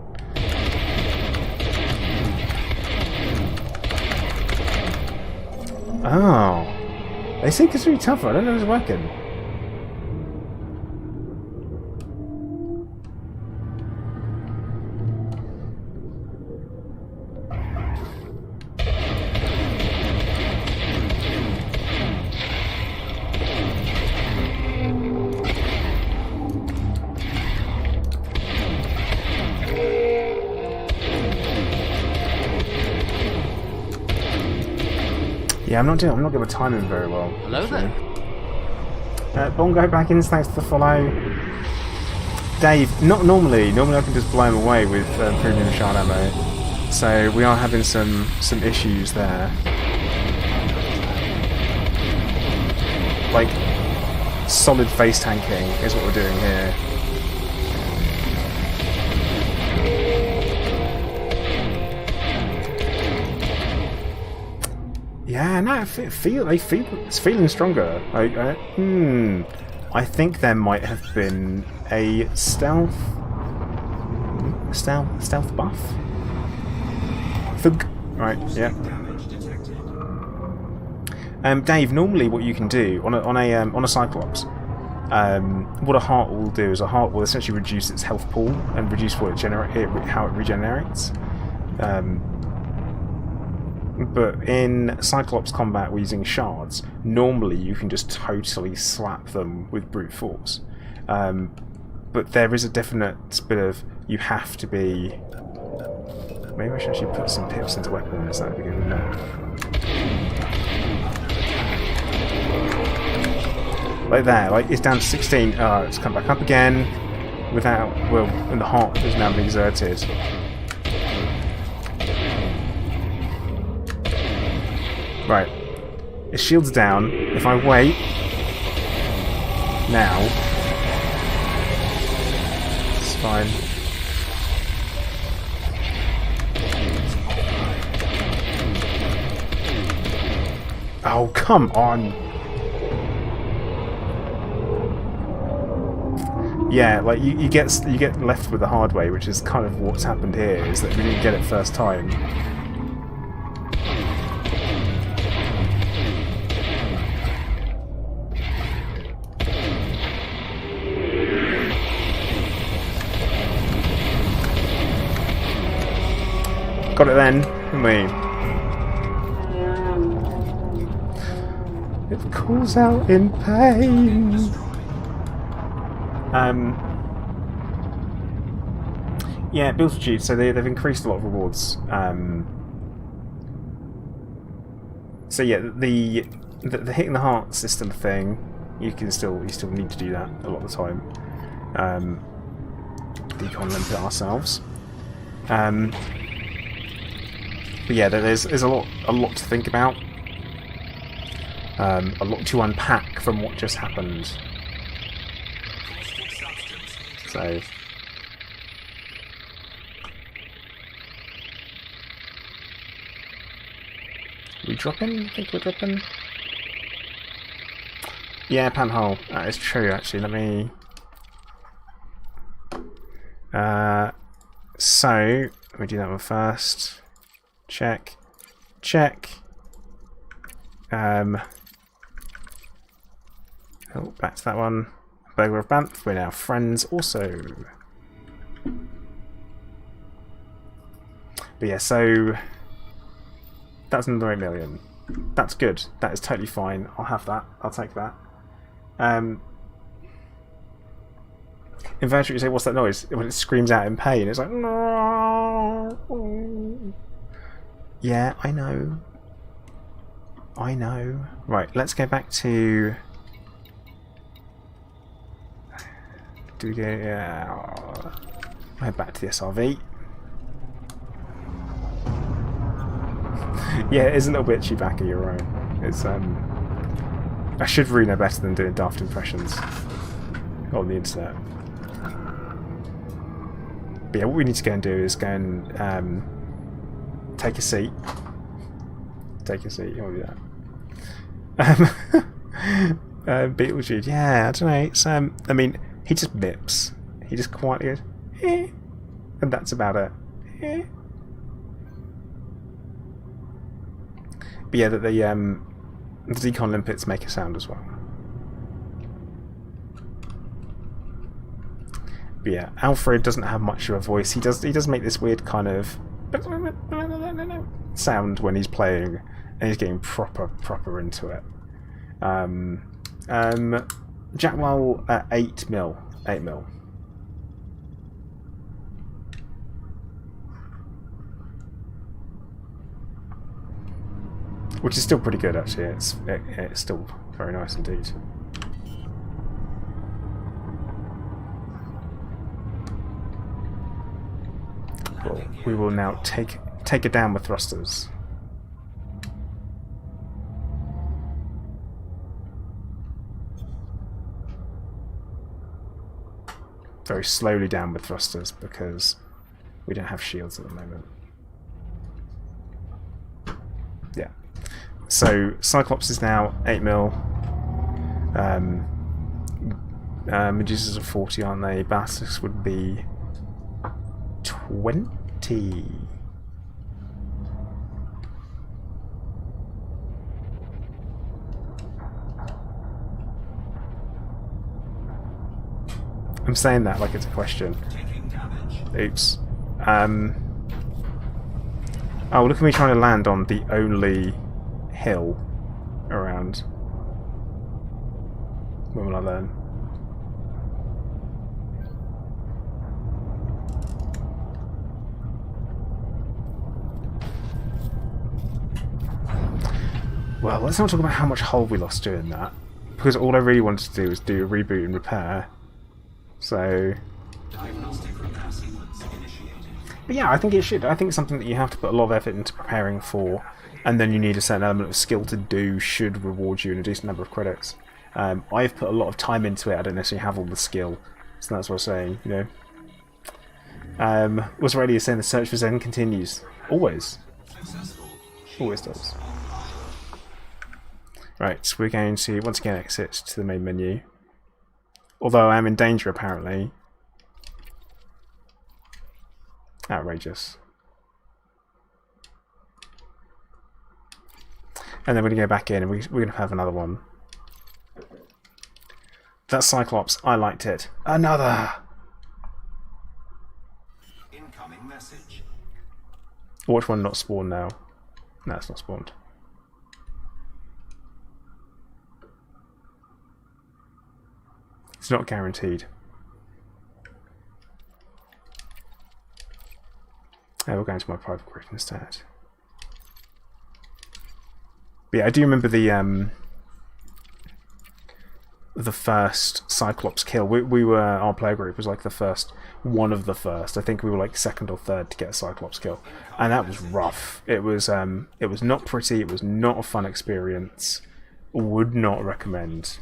A: Oh. They think it's really tougher. I don't know if it's working. Yeah, I'm not getting my timing very well.
C: Hello there.
A: Bongo back in, thanks for the follow. Dave, not normally. Normally I can just blow him away with premium shard ammo. So we are having some issues there. Like, solid face tanking is what we're doing here. Yeah, no, it's feeling stronger. I think there might have been a stealth buff. Right, yeah. Dave, normally what you can do on a Cyclops, what a heart will do is a heart will essentially reduce its health pool and reduce how it regenerates. But in Cyclops combat, we're using shards. Normally, you can just totally slap them with brute force. But there is a definite bit of you have to be. Maybe I should actually put some pips into weapons. That'd be good enough. Like there, like it's down to 16. It's come back up again without. Well, and the heart has now been exerted. Right, his shield's down. If I wait now, it's fine. Oh, come on! Yeah, like you get left with the hard way, which is kind of what's happened here. Is that we didn't get it first time. Got it then, didn't we? It calls out in pain. Yeah, Beetlejuice. So they've increased a lot of rewards. So yeah, the hitting the heart system thing, you still need to do that a lot of the time. Decon limp it ourselves. But yeah, there's a lot to think about, a lot to unpack from what just happened. So, we dropping? I think we're dropping. Yeah, panhole. That is true. Actually, let me. So let me do that one first. Check. Oh, back to that one. Burglar of Banff, we're now friends also. But yeah, so That's another 8 million. That's good. That is totally fine. I'll have that. I'll take that. Inventory, you say, what's that noise? When it screams out in pain, it's like, no. Yeah, I know. I know. Right, let's go back to... Do we go... Yeah. Head back to the SRV. Yeah, it is a little bit Chewbacca, you're right. It's, I should really know better than doing daft impressions on the internet. But yeah, what we need to go and do is go and take a seat. Take a seat, I'll do that. Beetlejuice, yeah, I don't know. It's, I mean, he just bips. He just quietly goes, eh, and that's about it. Eh. But yeah, that the decon limpets make a sound as well. But yeah, Alfred doesn't have much of a voice. He does make this weird kind of sound when he's playing, and he's getting proper into it. Jackwell at 8 mil. Which is still pretty good, actually. It's still very nice indeed. Cool. We will now take it down with thrusters. Very slowly down with thrusters because we don't have shields at the moment. Yeah. So Cyclops is now 8 mil. Medusas are 40, aren't they? Basilisks would be 20. I'm saying that like it's a question. Oops. Oh, look at me trying to land on the only hill around. When will I learn? Well, let's not talk about how much hull we lost doing that, because all I really wanted to do was do a reboot and repair. So,
B: Diagnostic repair sequence initiated.
A: but yeah, I think it should. I think it's something that you have to put a lot of effort into preparing for, and then you need a certain element of skill to do should reward you in a decent number of credits. I've put a lot of time into it. I don't necessarily have all the skill, so that's what I'm saying. You know, what's Rayleigh saying? The search for Zen continues. Always. Always does. Right, so we're going to once again exit to the main menu. Although I am in danger, apparently. Outrageous. And then we're going to go back in and we're going to have another one. That's Cyclops. I liked it. Another!
B: Incoming message.
A: Watch one not spawn now. No, it's not spawned. It's not guaranteed. Oh, we're going to my private group instead. But yeah, I do remember the first Cyclops kill. We were, our player group was like the first, one of the first. I think we were like second or third to get a Cyclops kill, and that was rough. It was not pretty. It was not a fun experience. Would not recommend.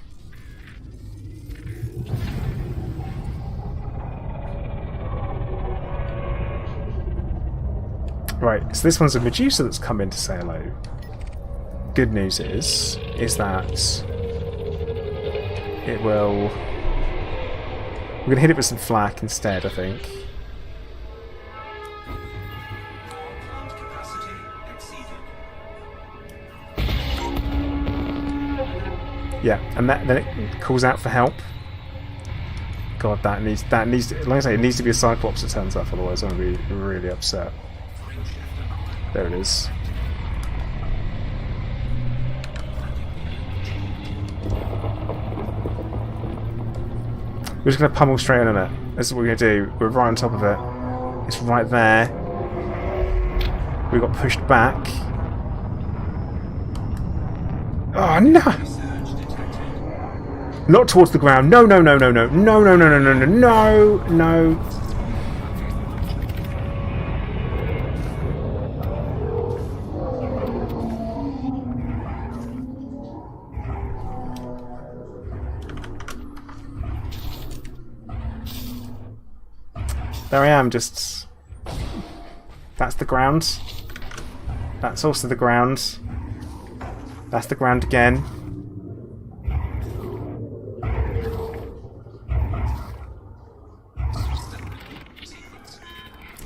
A: Right, so this one's a Medusa that's come in to say hello. Good news is that it will... We're going to hit it with some flak instead, I think.
B: Plant capacity exceeded.
A: Yeah, and then it calls out for help. God, that needs like I say, it needs to be a Cyclops that turns up, otherwise I'm going to be really upset. There it is. We're just going to pummel straight in on it. That's what we're going to do. We're right on top of it. It's right there. We got pushed back. Oh no! Not towards the ground. No, no, no, no, no, no, no, no, no, no, no, no, no. There I am, just... That's the ground. That's also the ground. That's the ground again.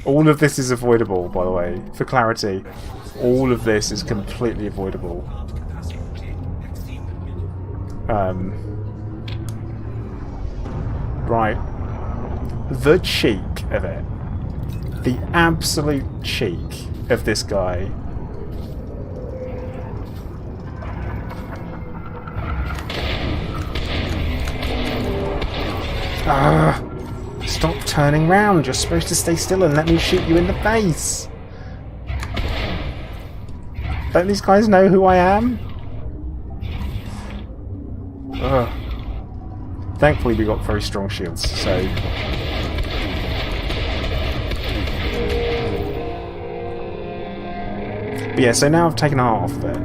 A: All of this is avoidable, by the way, for clarity. All of this is completely avoidable. Right. The cheek of it. The absolute cheek of this guy. Ah! Stop turning round. You're supposed to stay still and let me shoot you in the face. Don't these guys know who I am? Ugh. Thankfully we got very strong shields, so... But yeah, so now I've taken a heart off of it.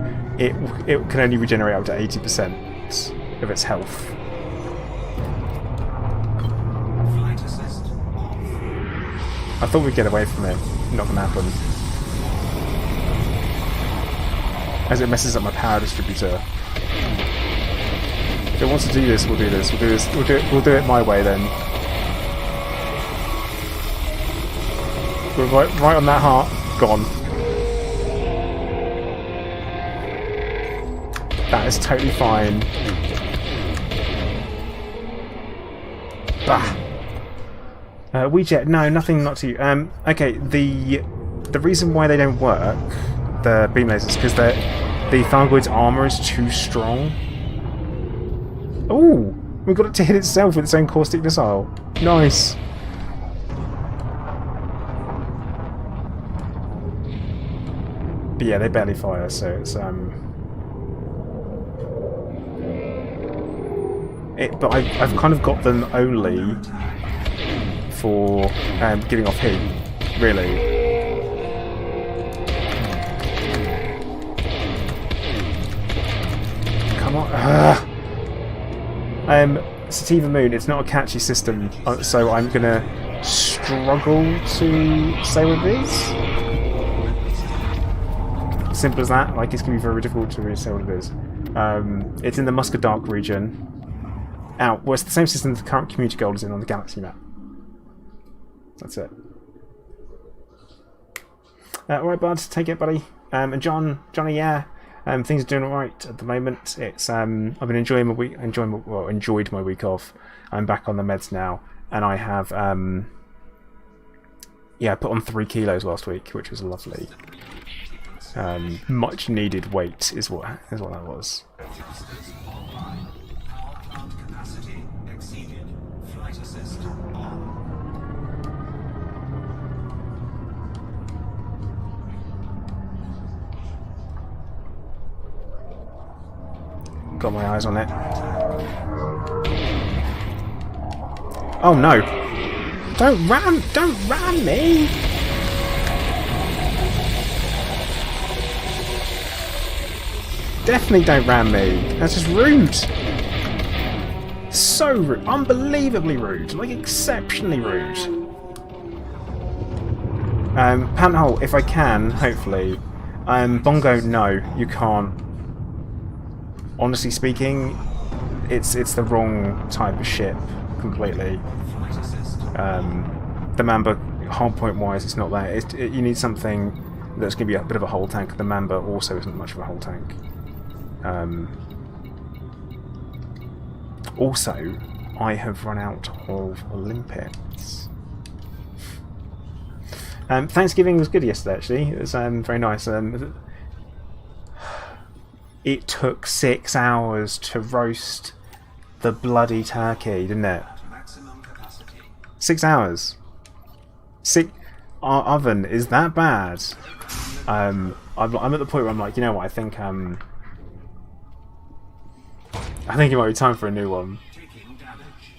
A: It can only regenerate up to 80% of its health. I thought we'd get away from it. Not gonna happen. As it messes up my power distributor. If it wants to do this, we'll do this. We'll do it my way then. We're right on that heart. Gone. That is totally fine. Bah. Weejet, no, nothing, not to you. Okay, the reason why they don't work, the beam lasers, is because the Thargoid's armor is too strong. Ooh, we got it to hit itself with its own caustic missile. Nice. But yeah, they barely fire, so it's But I've kind of got them only for giving off heat, really. Come on. Sativa Moon, it's not a catchy system, so I'm gonna struggle to say what it is. Simple as that. Like, it's gonna be very difficult to really say what it is. It's in the Muscadark region. Well, it's the same system that the current community gold is in on the galaxy map. That's it. Alright, bud, take it, buddy. And Johnny, yeah. Things are doing alright at the moment. It's I've been enjoying my week. Enjoyed my week off. I'm back on the meds now, and I have I put on 3 kilos last week, which was lovely. Much needed weight is what that was. Got my eyes on it. Oh no! Don't ram me! Definitely don't ram me. That's just rude. So rude. Unbelievably rude. Like, exceptionally rude. Panthole, if I can, hopefully. Bongo, no, you can't. Honestly speaking, it's the wrong type of ship completely. The Mamba, hardpoint wise, it's not that. You need something that's going to be a bit of a hull tank. The Mamba also isn't much of a hull tank. Also, I have run out of Olympics. Thanksgiving was good yesterday, actually. It was very nice. It took 6 hours to roast the bloody turkey, didn't it? 6 hours. Our oven is that bad. I'm at the point where I'm like, you know what? I think it might be time for a new one.
B: Taking damage.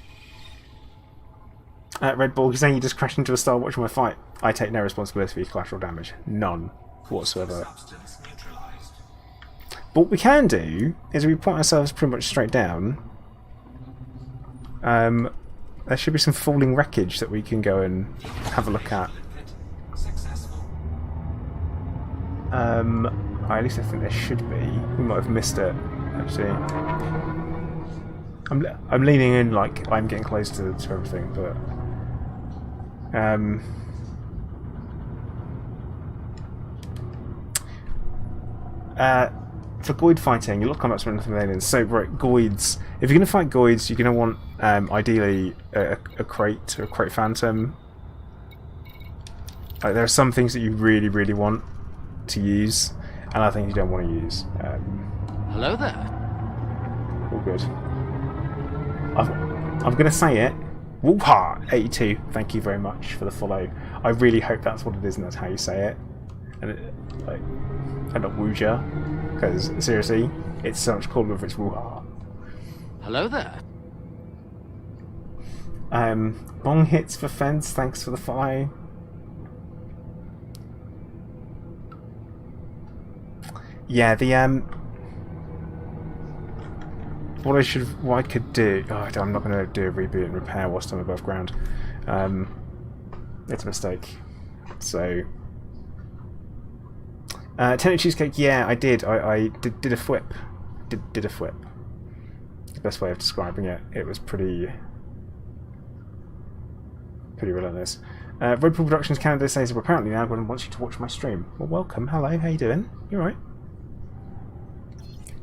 A: Red Bull, you're saying you just crashed into a star watching my fight. I take no responsibility for your collateral damage. None whatsoever.
B: Substance neutralized.
A: But what we can do is we point ourselves pretty much straight down. There should be some falling wreckage that we can go and have a look at.
B: Successful.
A: At least I think there should be. We might have missed it, actually. I'm leaning in like I'm getting close to everything, but for Goid fighting, you look combat from nothing aliens. So right, Goids. If you're gonna fight Goids, you're gonna want ideally a crate or a crate phantom. Like, there are some things that you really, really want to use, and other things you don't want to use.
C: Hello there.
A: All good. I'm going to say it. Woo-ha! 82. Thank you very much for the follow. I really hope that's what it is and that's how you say it. And not Wooja. Because, seriously, it's so much cooler if it's Woo-ha.
C: Hello there.
A: Bong hits for fence. Thanks for the follow. Yeah, what I could do. Oh, I'm not going to do a reboot and repair whilst I'm above ground. It's a mistake. So, 10 cheesecake. Yeah, I did. I did a flip. Did a flip. The best way of describing it. It was pretty relentless. Red Bull Productions Canada says, well, apparently now everyone wants you to watch my stream. Well, welcome. Hello. How you doing? You alright?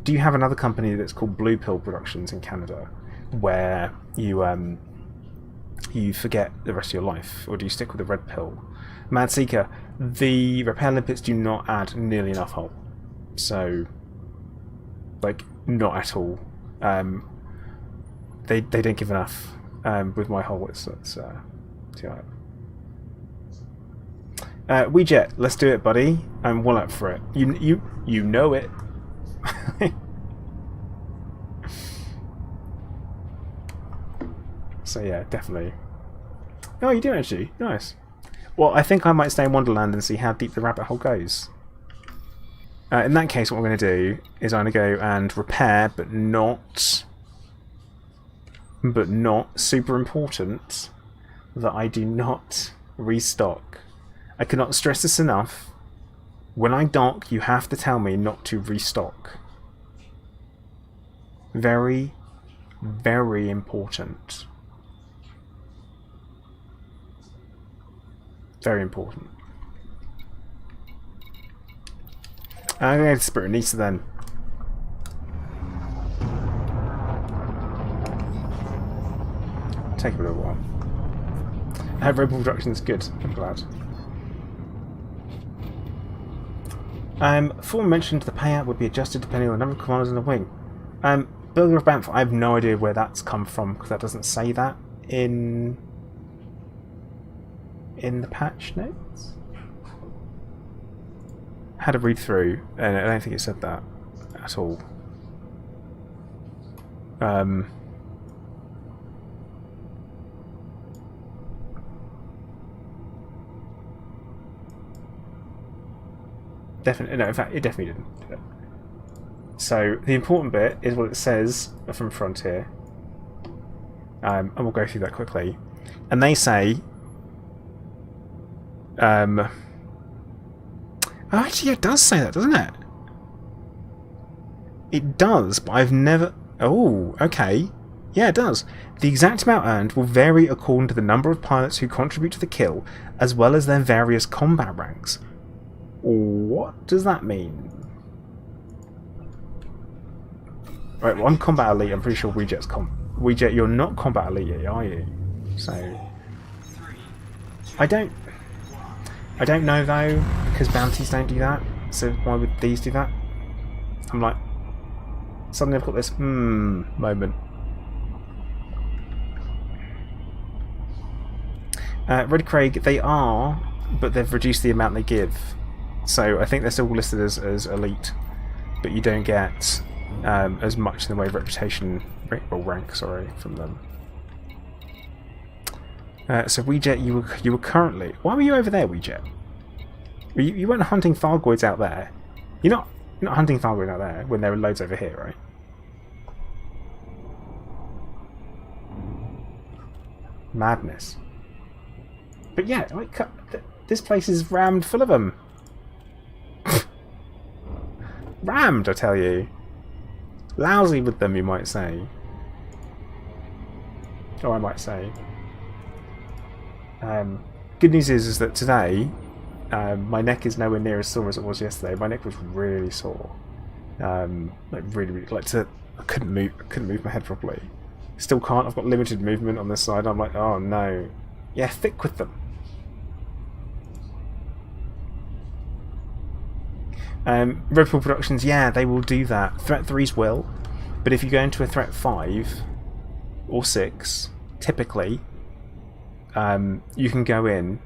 A: Do you have another company that's called Blue Pill Productions in Canada, where you forget the rest of your life, or do you stick with the red pill? Mad Seeker, the repair limpets do not add nearly enough hull, so like not at all. They don't give enough. With my hull, it's yeah. Weejet, let's do it, buddy. I'm well up for it. You know it. So yeah, definitely. Oh, you do actually. Nice. Well, I think I might stay in Wonderland and see how deep the rabbit hole goes. In that case, what I'm going to do is I'm going to go and repair, but not super important that I do not restock. I cannot stress this enough. When I dock, you have to tell me not to restock. Very, very important. Very important. I'm going to go to Spirit Nisa then. Take a bit of a while. Red Bull Production's good, I'm glad. Former mentioned the payout would be adjusted depending on the number of commanders in the wing. Builder of Banff, I have no idea where that's come from, because that doesn't say that in the patch notes. I had a read through, and I don't think it said that at all. Definitely, no. In fact, it definitely didn't. So the important bit is what it says from Frontier, and we'll go through that quickly. And they say, oh, actually, it does say that, doesn't it? It does, but I've never. Oh, okay. Yeah, it does. The exact amount earned will vary according to the number of pilots who contribute to the kill, as well as their various combat ranks. What does that mean? Right, well, I'm combat elite. I'm pretty sure Weejet's Weejet, you're not combat elite, are you? So I don't know though, because bounties don't do that. So why would these do that? I'm like, suddenly I've got this moment. Red Craig, they are, but they've reduced the amount they give. So I think they're still listed as elite, but you don't get as much in the way of reputation or rank, sorry, from them. So Weejet, you were currently. Why were you over there, Weejet? You weren't hunting Thargoids out there. You're not hunting Thargoids out there when there were loads over here, right? Madness. But yeah, like, this place is rammed full of them. Rammed, I tell you. Lousy with them, you might say. Or I might say. Good news is that today, my neck is nowhere near as sore as it was yesterday. My neck was really sore. Like really, I couldn't move my head properly. Still can't. I've got limited movement on this side. I'm like, oh no. Yeah, thick with them. Red Bull Productions, yeah, they will do that. Threat 3s will, but if you go into a Threat 5 or 6, typically, you can go in.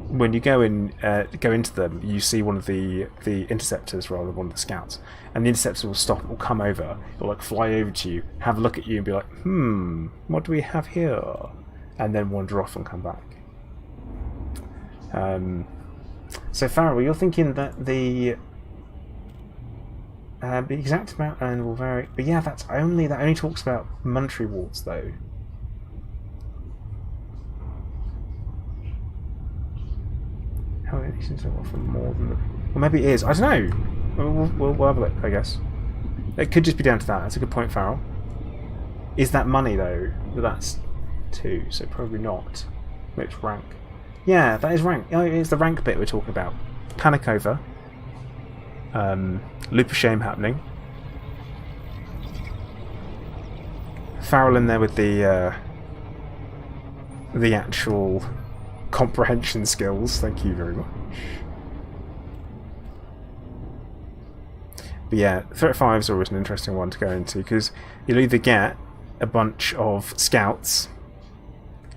A: When you go into them, you see one of the interceptors rather than one of the scouts, and the interceptor will stop. It will come over. It will like fly over to you, have a look at you, and be like, what do we have here? And then wander off and come back. So Farrell, you're thinking that the exact amount and will vary, but yeah, that only talks about monetary rewards though. How many nations offer more than the... Well, maybe it is. I don't know. We'll have a look, I guess. It could just be down to that. That's a good point, Farrell. Is that money though? But that's 2, so probably not. Which rank? Yeah, that is rank. Oh, it's the rank bit we're talking about. Panic over. Loop of shame happening. Farrell in there with the actual comprehension skills. Thank you very much. But yeah, Threat 5 is always an interesting one to go into because you'll either get a bunch of scouts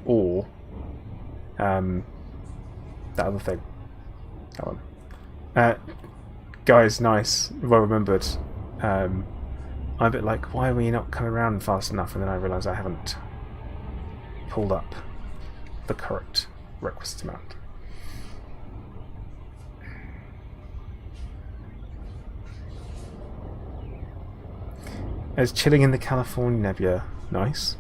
A: or that other thing. That one. Guys, nice. Well remembered. I'm a bit like, why were you not coming around fast enough? And then I realise I haven't pulled up the correct requisite amount. It's chilling in the California nebula. Nice.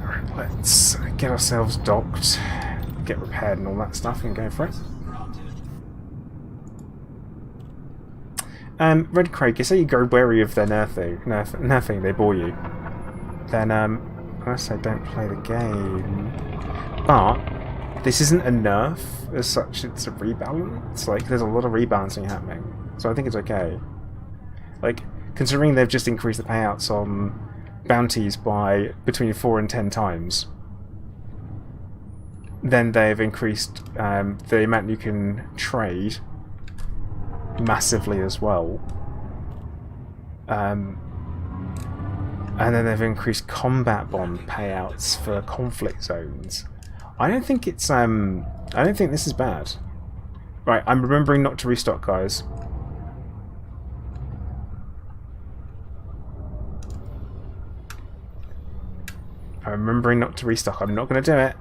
A: Alright, let's get ourselves docked, get repaired and all that stuff and go for it. Red Craig, you say you grow wary of their nerfing, they bore you. Then I say don't play the game. But this isn't a nerf as such, it's a rebalance. Like there's a lot of rebalancing happening. So I think it's okay. Like, considering they've just increased the payouts on bounties by between 4 and 10 times. Then they've increased the amount you can trade massively as well. And then they've increased combat bond payouts for conflict zones. I don't think it's I don't think this is bad. Right, I'm remembering not to restock, guys. I'm remembering not to restock. I'm not going to do it.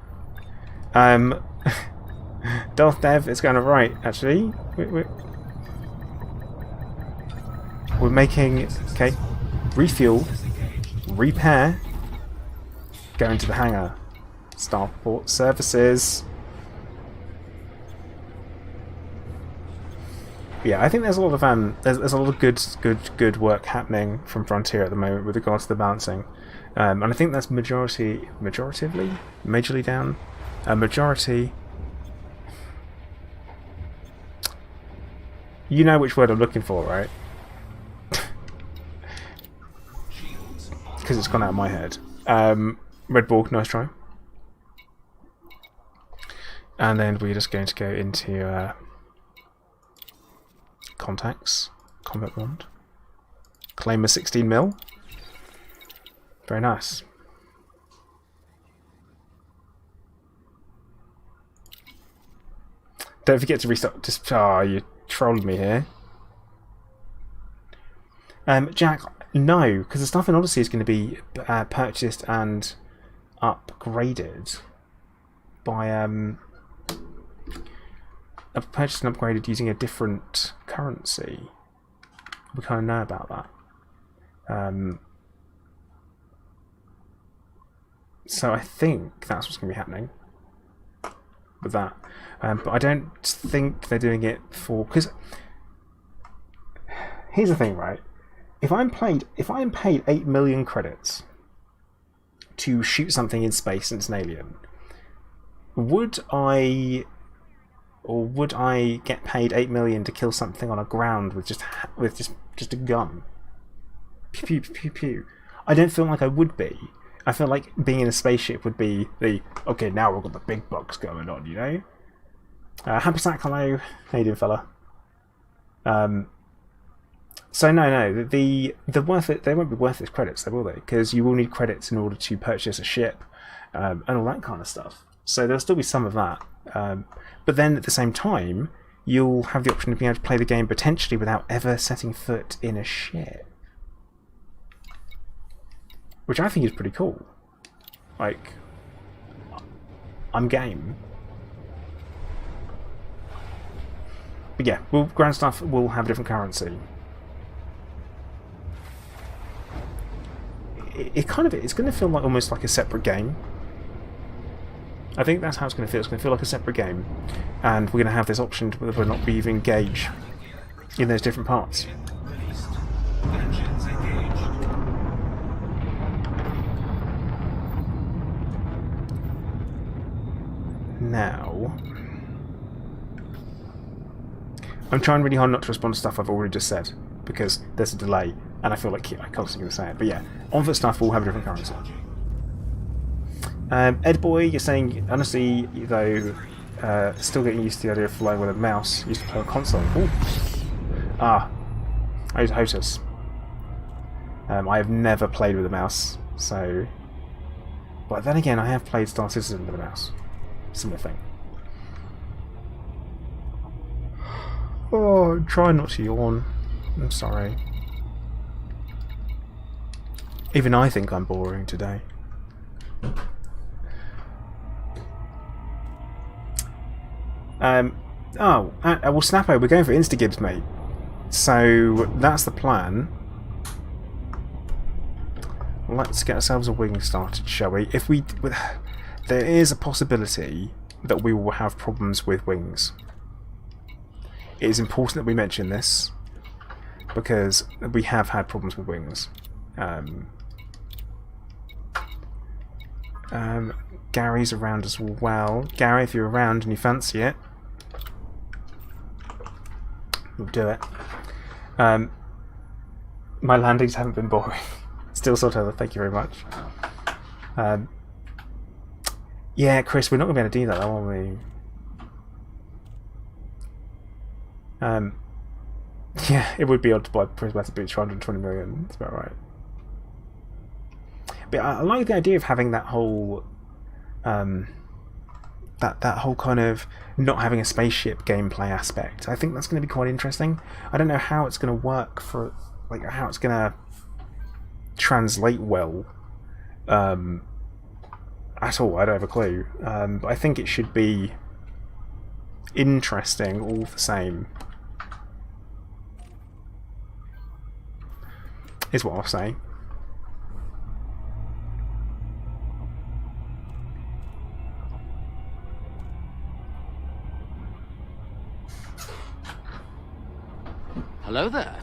A: Darth Dev is going to right, actually. We're making... Okay. Refuel. Repair. Go into the hangar. Starport services. Yeah, I think there's a lot of there's a lot of good work happening from Frontier at the moment with regards to the balancing, and I think that's majorly down. A majority. You know which word I'm looking for, right? Because it's gone out of my head. Red Bull, nice try. And then we're just going to go into contacts, combat wand, claim a 16 mil. Very nice. Don't forget to restock. Just you trolling me here. Jack, no, because the stuff in Odyssey is going to be purchased and upgraded by purchased and upgraded using a different currency. We kind of know about that. So I think that's what's going to be happening with that. But I don't think they're doing it for... Because here's the thing, right? If I'm paid 8 million credits to shoot something in space and it's an alien, would I get paid 8 million to kill something on the ground with just a gun? Pew pew pew pew. I don't feel like I would be. I feel like being in a spaceship would be the okay. Now we've got the big bucks going on, you know. Happy Sack, hello, how you doing, fella? So no, the worth it. They won't be worthless credits, though, will they? Because you will need credits in order to purchase a ship and all that kind of stuff. So there'll still be some of that. But then at the same time, you'll have the option of being able to play the game potentially without ever setting foot in a ship, which I think is pretty cool. Like, I'm game. But yeah, Grand Stuff will have a different currency. It's going to feel like almost like a separate game. I think that's how it's going to feel. It's going to feel like a separate game, and we're going to have this option to whether or not we even engage in those different parts.
B: Released. Engines engaged.
A: Now, I'm trying really hard not to respond to stuff I've already just said, because there's a delay, and I feel like I'm constantly going to say it. But yeah, on foot stuff will have a different currency. Ed Boy, you're saying, honestly, though, still getting used to the idea of flying with a mouse. Used to play on console. Ooh. I use HOTUS. I have never played with a mouse, so... But then again, I have played Star Citizen with a mouse. Similar thing. Oh, try not to yawn. I'm sorry. Even I think I'm boring today. Well, Snappo, we're going for Instagibs, mate. So that's the plan. Let's get ourselves a wing started, shall we? There is a possibility that we will have problems with wings. It is important that we mention this because we have had problems with wings. Gary's around as well. Gary, if you're around and you fancy it, we'll do it. My landings haven't been boring. Still sort of, thank you very much. Yeah, Chris, we're not going to be able to do that, though, are we? Yeah, it would be odd to buy Prismatic Boots for 120 million. That's about right. But I like the idea of having that whole that whole kind of not having a spaceship gameplay aspect. I think that's going to be quite interesting. I don't know how it's going to work for, like, how it's going to translate well at all. I don't have a clue. But I think it should be interesting all the same. Is what I'll say.
C: Hello there.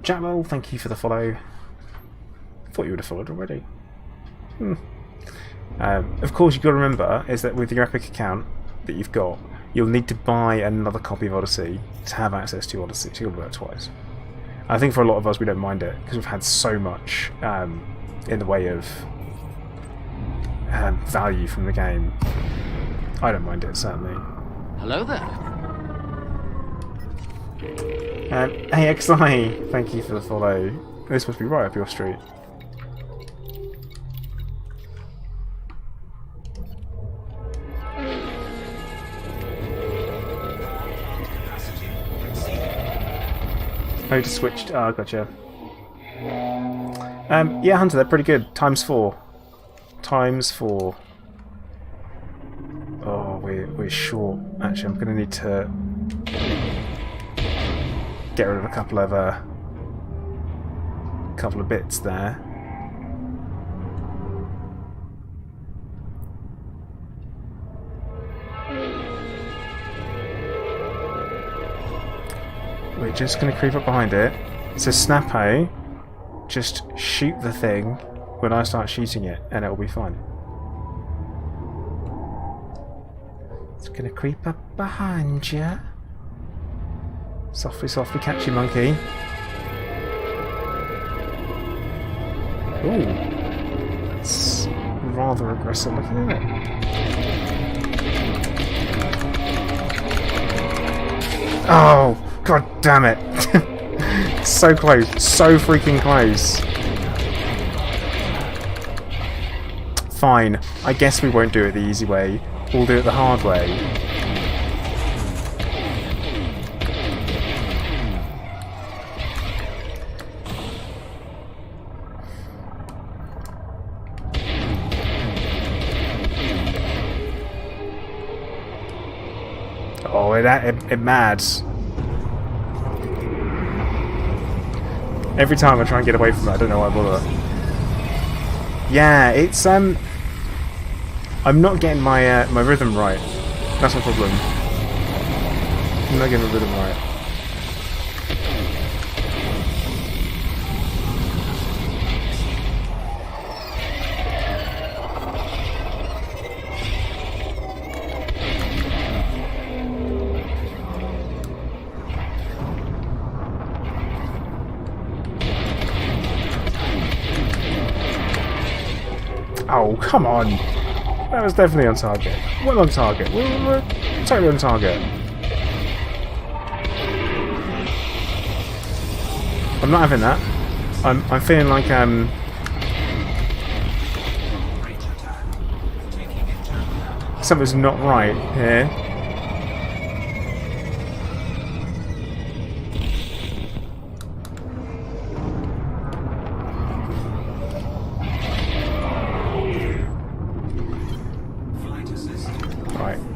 A: Jackwell, thank you for the follow. Thought you would have followed already. Of course, you've got to remember is that with your Epic account that you've got, you'll need to buy another copy of Odyssey to have access to Odyssey. So you'll do it twice. I think for a lot of us, we don't mind it because we've had so much in the way of value from the game. I don't mind it, certainly.
C: Hello there.
A: Hey XI, thank you for the follow. This must be right up your street. Oh, just switched. Oh, gotcha. Yeah, Hunter, they're pretty good. Times 4. Times 4. Oh, we're short. Actually, I'm going to need to get rid of a couple of bits there. We're just going to creep up behind it. So Snappo, just shoot the thing when I start shooting it, and it'll be fine. It's going to creep up behind you. Softly, softly, catch you, monkey. Ooh, that's rather aggressive looking, isn't it? Oh, god damn it! So close, so freaking close. Fine, I guess we won't do it the easy way. We'll do it the hard way. Oh, it mads. Every time I try and get away from it, I don't know why I bother. Yeah, it's I'm not getting my my rhythm right. That's my problem. I'm not getting the rhythm right. Oh, come on! That was definitely on target. Well on target. We're totally on target. I'm not having that. I'm feeling like something's not right here.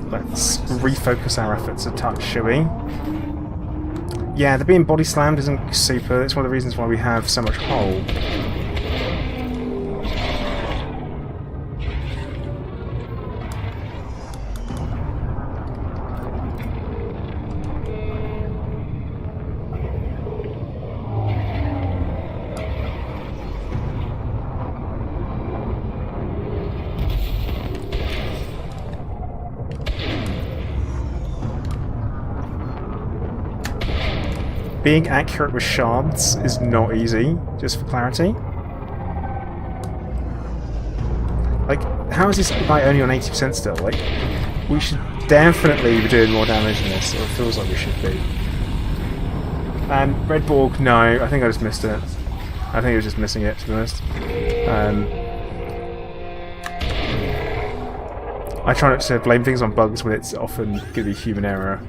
A: Let's refocus our efforts a touch, shall we? Yeah, the being body slammed isn't super. It's one of the reasons why we have so much hull. Being accurate with shards is not easy, just for clarity. Like, how is this guy only on 80% still? Like, we should definitely be doing more damage than this, or it feels like we should be. Red Borg, no, I think I just missed it. I think I was just missing it, to be honest. I try not to blame things on bugs when it's often going to be human error.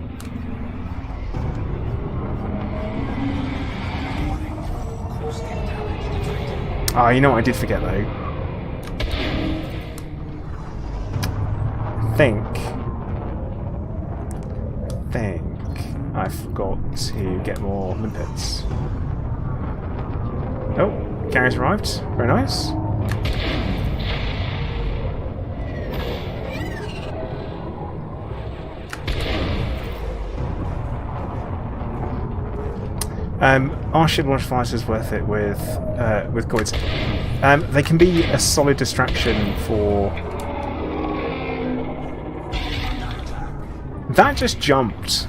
A: Oh, you know what I did forget though? I think I forgot to get more limpets. Oh, carrier's arrived. Very nice. Our ship launch fighters is worth it with Goids. They can be a solid distraction for. That just jumped.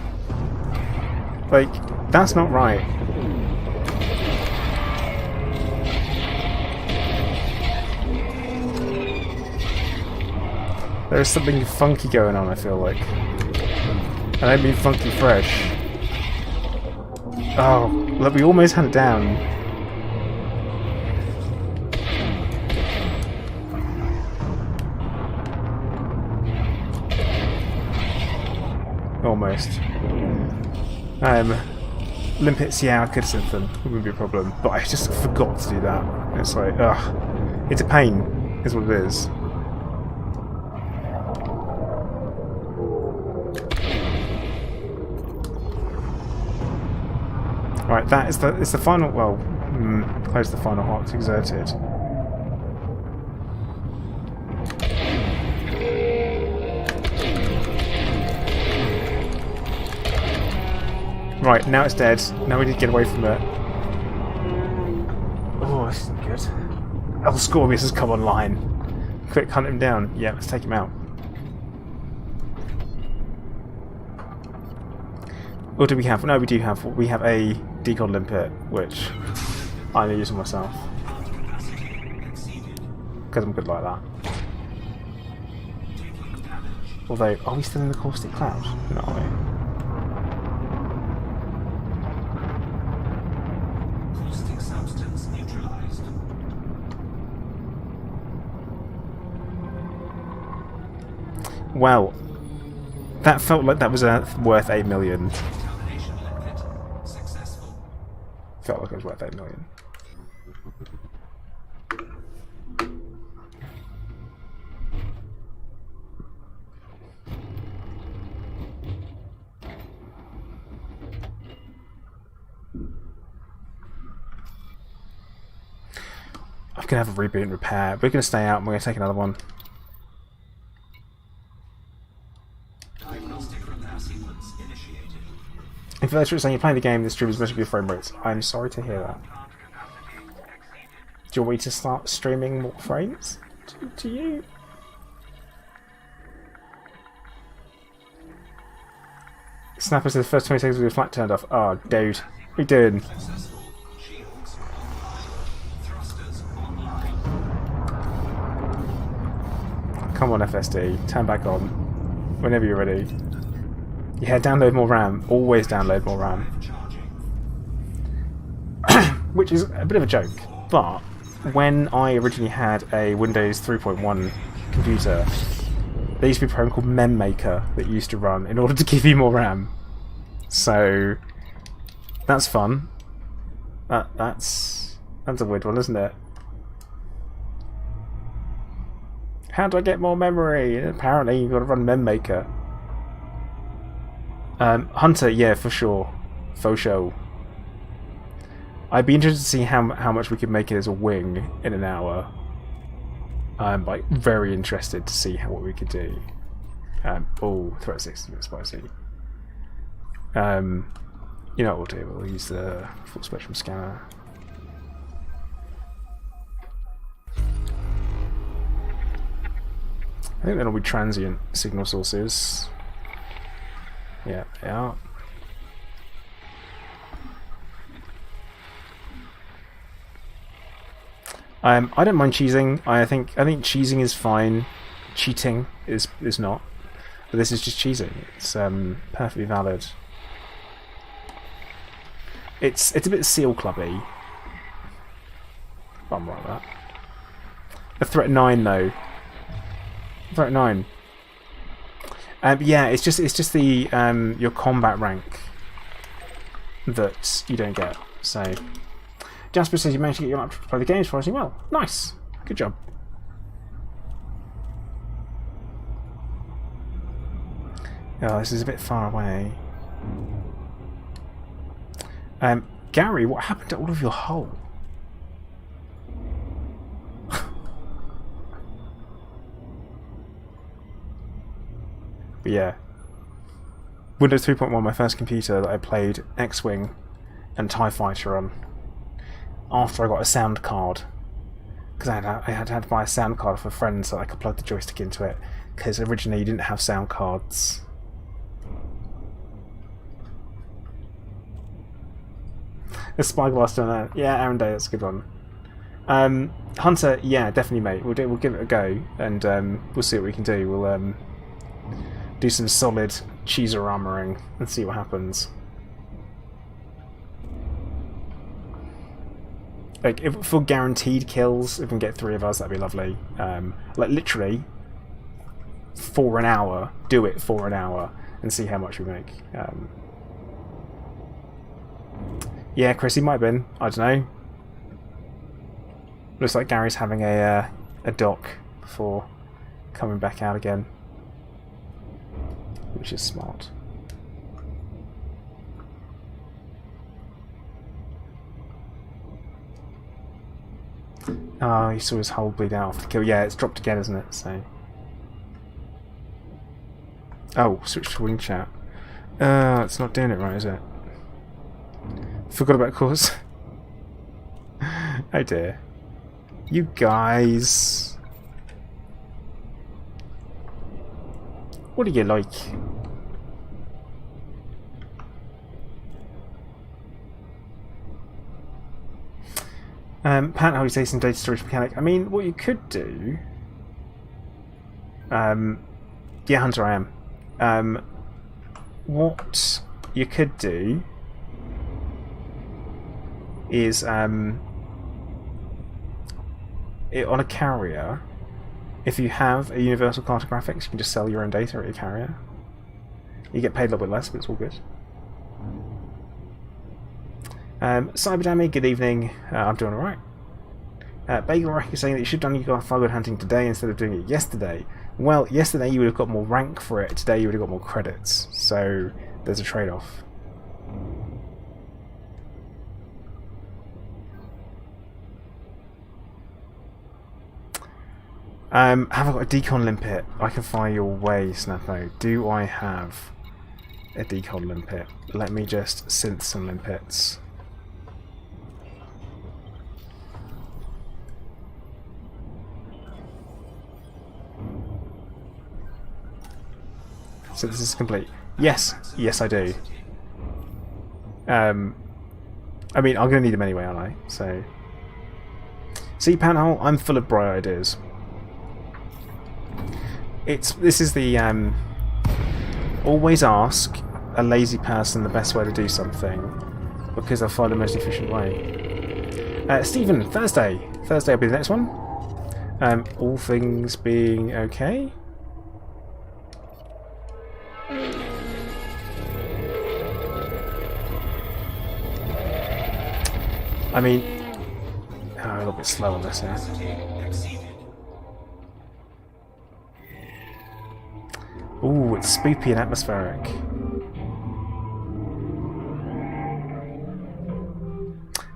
A: Like, that's not right. There's something funky going on, I feel like. I don't mean funky fresh. Oh, look, we almost had it down. Almost. Limpets, yeah, I could have sent them. It wouldn't be a problem. But I just forgot to do that. It's like, ugh. It's a pain, is what it is. Right, that is it's the final. Well, close the final hearts exerted. Right, now it's dead. Now we need to get away from it. Oh, this isn't good. El Scorpius has come online. Quick, hunt him down. Yeah, let's take him out. Or do we have? No, we do have. We have a decon limpet, which I'm using myself because I'm good like that. Although, are we still in the caustic cloud? No, are we?
B: Caustic substance neutralized.
A: Well, that felt like that was worth 8 million. Felt like it was worth 8 million. I'm gonna have a reboot and repair. We're gonna stay out and we're gonna take another one.
B: Diagnostic repair sequence initiated.
A: If that's saying you're playing the game, the stream is meant to be frame rates. I'm sorry to hear that. Do you want me to start streaming more frames to you? Snapper says the first 20 seconds with the flat turned off. Oh, dude. What are you doing?
B: Successful. Shields online. Thrusters online.
A: Come on, FSD. Turn back on. Whenever you're ready. Yeah, download more RAM. Always download more RAM. Which is a bit of a joke, but when I originally had a Windows 3.1 computer, there used to be a program called MemMaker that used to run in order to give you more RAM. So that's fun. That's a weird one, isn't it? How do I get more memory? Apparently you've got to run MemMaker. Hunter, yeah, for sure. Faux show. I'd be interested to see how much we could make it as a wing in an hour. I'm like very interested to see what we could do. Oh, threat 6 is a bit spicy. You know what we'll do? We'll use the full spectrum scanner. I think that'll be transient signal sources. Yeah, they are. I don't mind cheesing. I think cheesing is fine. Cheating is not. But this is just cheesing. It's perfectly valid. It's a bit seal clubby. I'm right with that. A threat 9 though. Threat 9. Yeah, it's just the your combat rank that you don't get. So Jasper says you managed to get your laptop to play the games for us. Well, nice, good job. Oh, this is a bit far away. Gary, what happened to all of your hull? But yeah, Windows 3.1, my first computer that I played X-Wing and TIE Fighter on. After I got a sound card, because I had to buy a sound card for friends so I could plug the joystick into it. Because originally you didn't have sound cards. The Spyglass doing that. Yeah, Aaron Day, that's a good one. Hunter, yeah, definitely, mate. We'll give it a go, and we'll see what we can do. We'll do some solid cheeser armoring and see what happens. Like, if for guaranteed kills, if we can get 3 of us, that'd be lovely. Like, literally, for an hour, do it for an hour, and see how much we make. Yeah, Chris, he might have been. I don't know. Looks like Gary's having a dock before coming back out again, which is smart. Oh, he saw his hull bleed out after the kill. Yeah, it's dropped again, isn't it? So. Oh, switch to wing chat. It's not doing it right, is it? Forgot about course. Oh dear. You guys. What do you like? Pat, how you say some data storage mechanic? I mean, what you could do... yeah, Hunter, I am. What you could do is, on a carrier, if you have a universal cartographics, you can just sell your own data at your carrier. You get paid a little bit less, but it's all good. Cyberdammy, good evening. I'm doing alright. Bagel Rack is saying that you should have done your Thargoid hunting today instead of doing it yesterday. Well, yesterday you would have got more rank for it, today you would have got more credits. So, there's a trade-off. Have I got a decon limpet? I can fire your way, Snappo. Do I have a decon limpet? Let me just synth some limpets. So this is complete. Yes, yes I do. I mean, I'm going to need them anyway, aren't I? So, see, Panhole, I'm full of bright ideas. This is the always ask a lazy person the best way to do something, because they'll find the most efficient way. Stephen, Thursday will be the next one. All things being okay. I mean, a little bit slow on this here. Ooh, it's spoopy and atmospheric.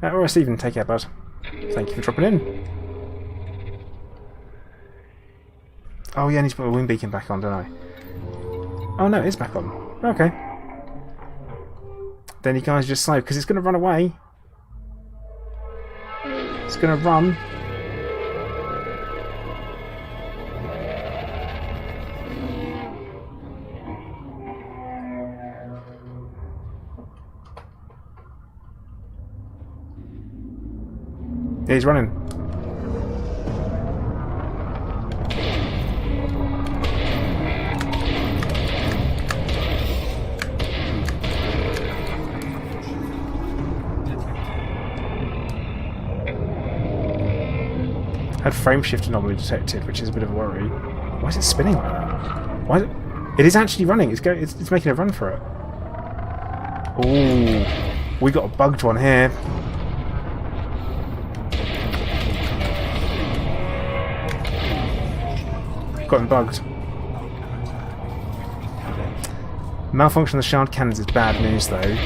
A: Alright, Stephen, take care, bud. Thank you for dropping in. Oh yeah, I need to put my wind beacon back on, don't I? Oh no, it is back on. Okay. Then you guys just slow, because it's going to run away. It's going to run. Yeah, he's running. Had frame shift anomaly detected, which is a bit of a worry. Why is it spinning like that? Why is it? It is actually running. It's making a run for it. Ooh, we got a bugged one here. Got him bugged. Malfunction of the shard cannons is bad news, though.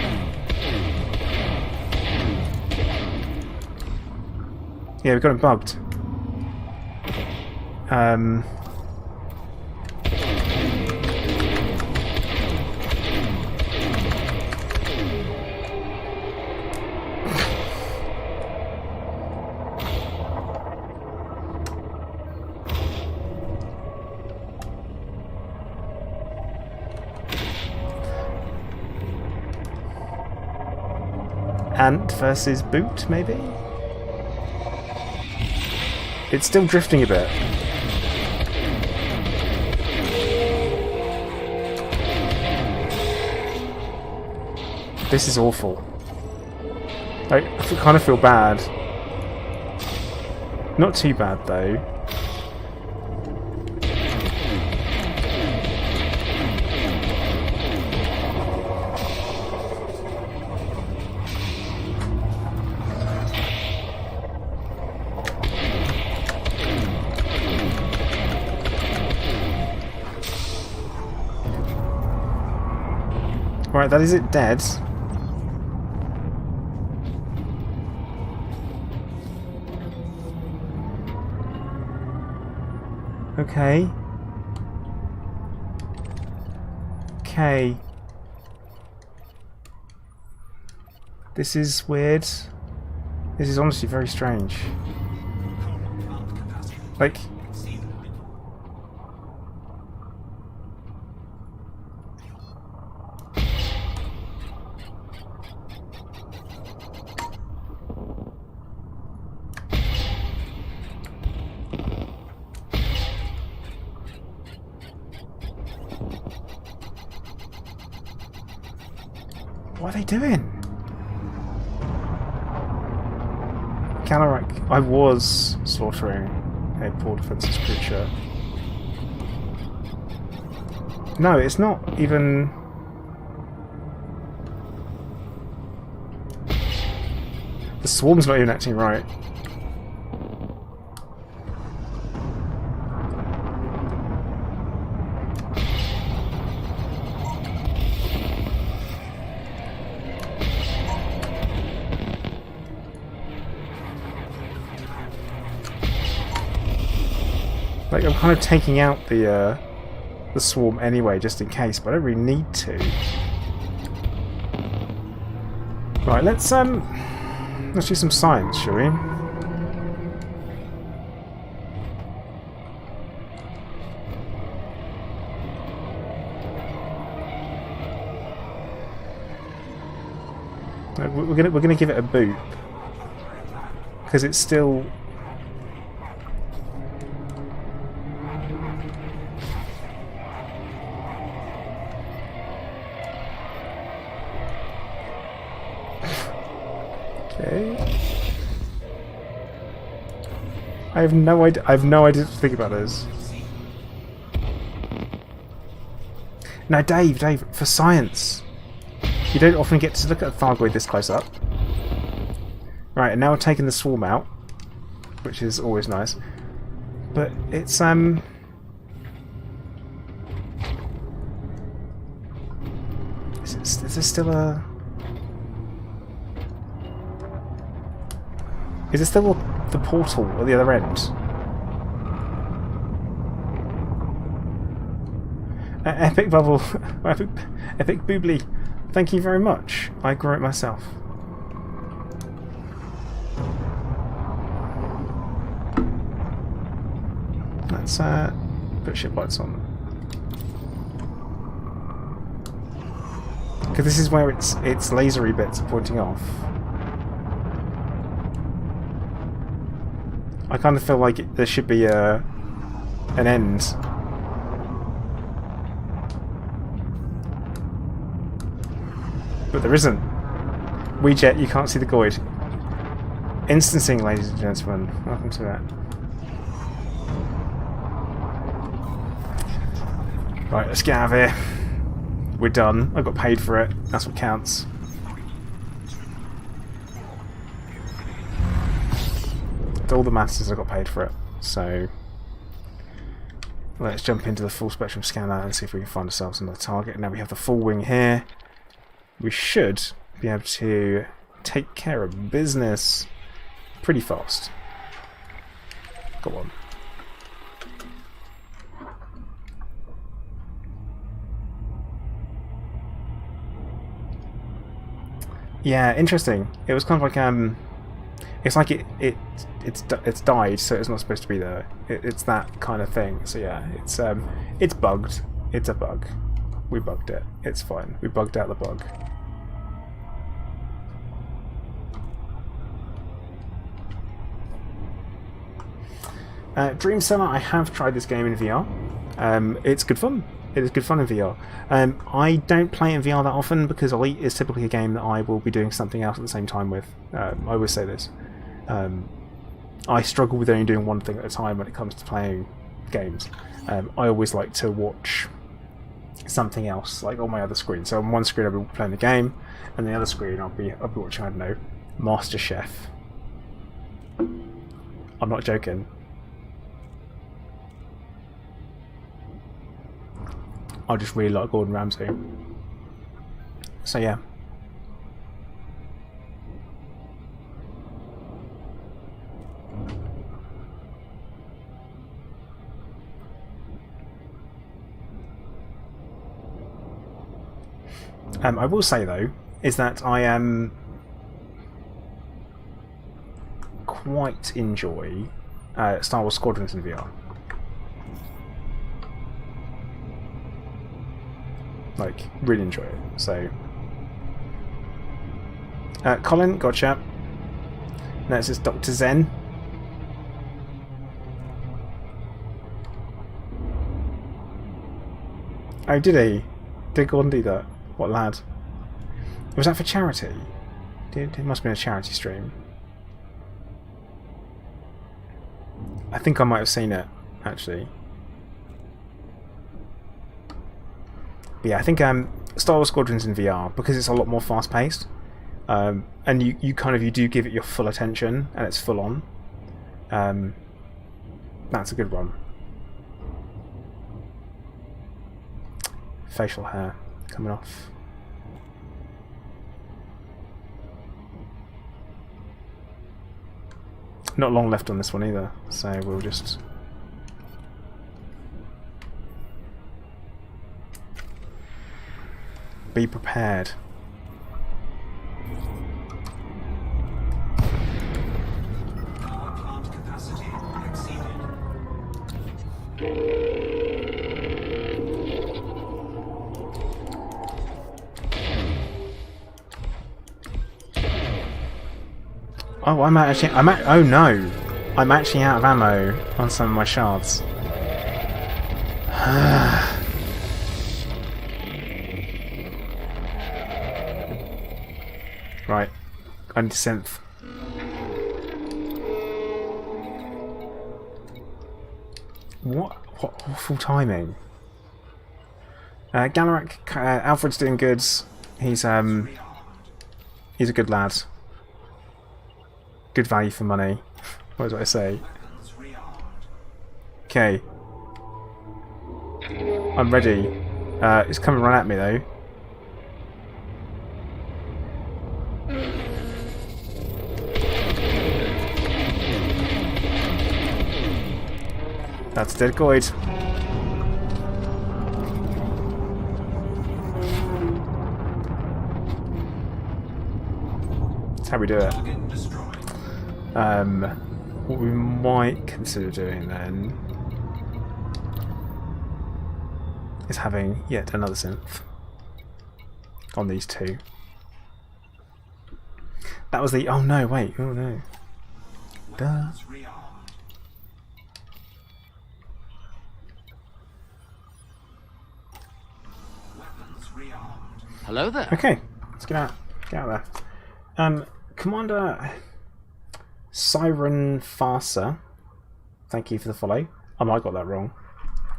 A: Yeah, we got him bugged. Ant versus Boot, maybe? It's still drifting a bit. This is awful. I kind of feel bad. Not too bad though. Right, that is it dead. Okay. Okay. This is weird. This is honestly very strange. Like... What are they doing? Caloric. I was slaughtering a poor defenseless creature. No, it's not even... The swarm's not even acting right. Like, I'm kind of taking out the swarm anyway, just in case, but I don't really need to. Right, let's do some science, shall we? We're gonna give it a boop because it's still. Okay. I have no idea. I have no idea what to think about this. Now, Dave, for science, you don't often get to look at a Thargoid this close up. Right, and now we're taking the swarm out, which is always nice. But it's is there still a? Is there still the portal at the other end? Epic bubble, epic boobly. Thank you very much. I grew it myself. Let's put ship lights on. Because this is where its lasery bits are pointing off. I kind of feel like there should be an end. But there isn't. Weejet, you can't see the Goid. Instancing, ladies and gentlemen. Welcome to that. Right, let's get out of here. We're done. I got paid for it. That's what counts. All the masters, I got paid for it. So let's jump into the full spectrum scanner and see if we can find ourselves another target. Now we have the full wing here. We should be able to take care of business pretty fast. Go on. Yeah, interesting. It was kind of like it's like it's died, so it's not supposed to be there. It's that kind of thing. So yeah, it's bugged. It's a bug. We bugged it. It's fine. We bugged out the bug. Dream Seller, I have tried this game in VR. It's good fun. It is good fun in VR. I don't play it in VR that often because Elite is typically a game that I will be doing something else at the same time with. I always say this. I struggle with only doing one thing at a time when it comes to playing games. I always like to watch something else, like on my other screen. So on one screen I'll be playing the game, and the other screen I'll be watching, I don't know, MasterChef. I'm not joking. I just really like Gordon Ramsay. So yeah. I will say though, is that I quite enjoy Star Wars Squadrons in VR. Like, really enjoy it. So, Colin, gotcha. No, it says Dr. Zen. Oh, did he? Did Gordon do that? What lad? Was that for charity? It must have been a charity stream. I think I might have seen it, actually. But yeah, I think Star Wars Squadrons in VR, because it's a lot more fast paced, and you do give it your full attention and it's full on. That's a good one. Facial hair coming off. Not long left on this one either, so we'll just be prepared.
B: Power plant capacity exceeded.
A: Oh, oh no! I'm actually out of ammo on some of my shards. Right, I need to synth. What awful timing. Galarak, Alfred's doing good. He's a good lad. Good value for money. What do I say? Okay. I'm ready. It's coming right at me though. That's Thargoid. That's how we do it. What we might consider doing then is having yet another synth on these two. That was the... oh no, wait, oh no. Duh.
C: Hello there.
A: Okay, let's get out there. Commander Siren Farsa, thank you for the follow. I might have got that wrong.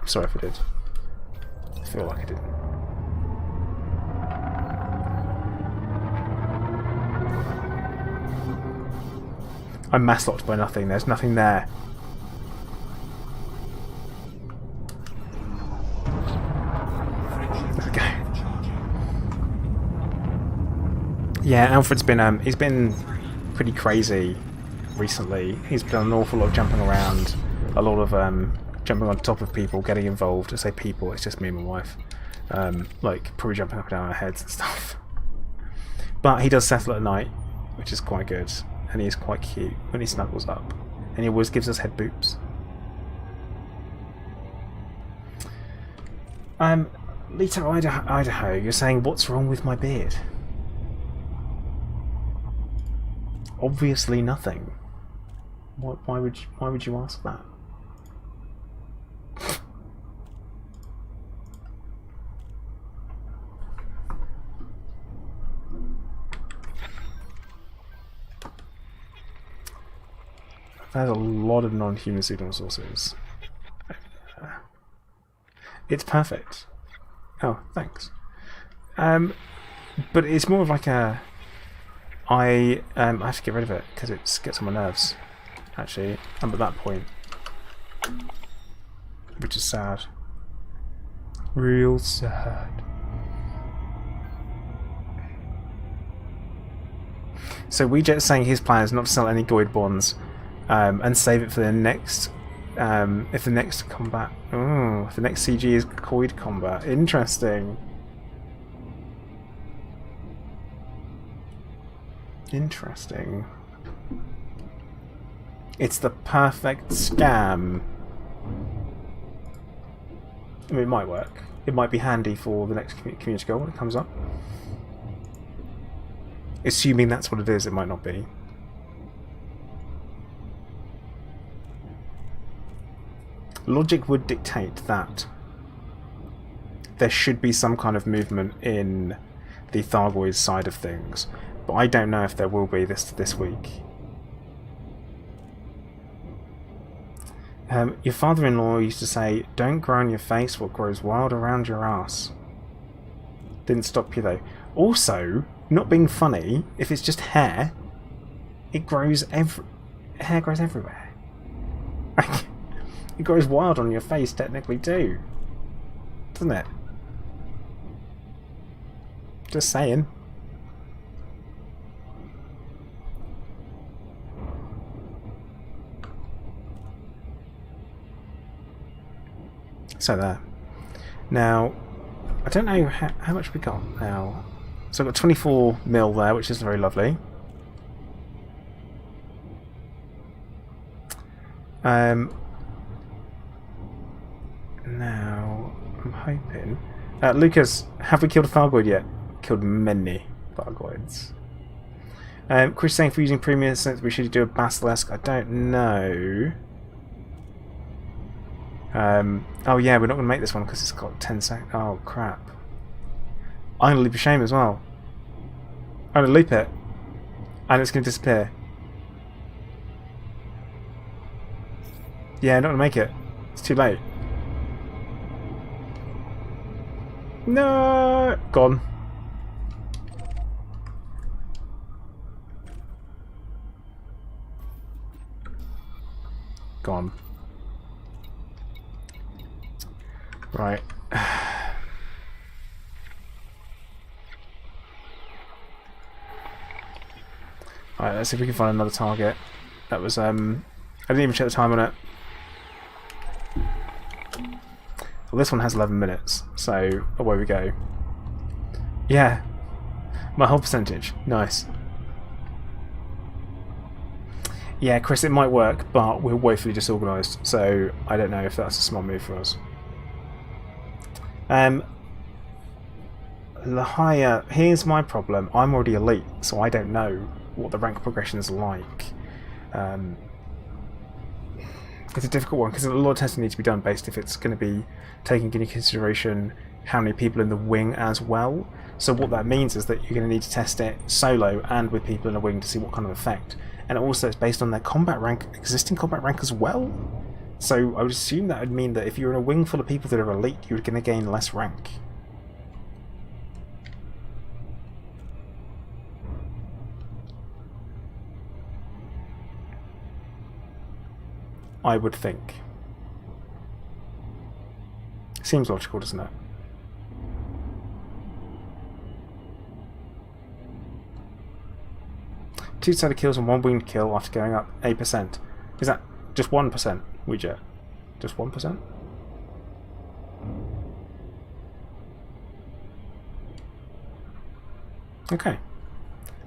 A: I'm sorry if I did. I feel like I did. I'm mass locked by nothing. There's nothing there. Okay. Yeah, Alfred's been he's been pretty crazy recently. He's done an awful lot of jumping around, a lot of jumping on top of people, getting involved. I say people, it's just me and my wife. Like probably jumping up and down our heads and stuff. But he does settle at night, which is quite good, and he is quite cute when he snuggles up, and he always gives us head boops. Lita Idaho, you're saying what's wrong with my beard? Obviously nothing. Why would you ask that? There's a lot of non-human signal sources. It's perfect. Oh, thanks. But it's more of like a... I have to get rid of it because it gets on my nerves. Actually, I'm at that point, which is sad. Real sad. So Weejet's saying his plan is not to sell any Goid bonds, and save it for the next. If the next combat, if the next CG is Goid combat, interesting. Interesting. It's the perfect scam. I mean, it might work. It might be handy for the next community goal when it comes up. Assuming that's what it is, it might not be. Logic would dictate that there should be some kind of movement in the Thargoid side of things, but I don't know if there will be this week. Your father-in-law used to say, "Don't grow on your face what grows wild around your ass." Didn't stop you though. Also, not being funny, if it's just hair, it grows hair grows everywhere. It grows wild on your face technically too, doesn't it? Just saying. So there. Now, I don't know how much we got now. So I've got 24 mil there, which is very lovely. Now, I'm hoping... Lucas, have we killed a Thargoid yet? Killed many Thargoids. Chris saying for using premium since we should do a Basilisk. I don't know. Oh yeah, we're not going to make this one because it's got 10 seconds. Oh crap. I'm going to leap a shame as well. I'm going to leap it. And it's going to disappear. Yeah, not going to make it. It's too late. No! Gone. Gone. Right. Alright, let's see if we can find another target. That was, I didn't even check the time on it. Well, this one has 11 minutes, so away we go. Yeah. My whole percentage. Nice. Yeah, Chris, it might work, but we're woefully disorganised, so I don't know if that's a smart move for us. Lahia, here's my problem. I'm already elite, so I don't know what the rank progression is like. It's a difficult one because a lot of testing needs to be done based if it's going to be taking into consideration how many people in the wing as well. So what that means is that you're going to need to test it solo and with people in a wing to see what kind of effect. And also it's based on their combat rank, existing combat rank as well. So I would assume that would mean that if you're in a wing full of people that are elite, you're going to gain less rank. I would think. Seems logical, doesn't it? Two-sided kills and one winged kill after going up 8%. Is that just 1%, Ouija? Just 1%? Okay.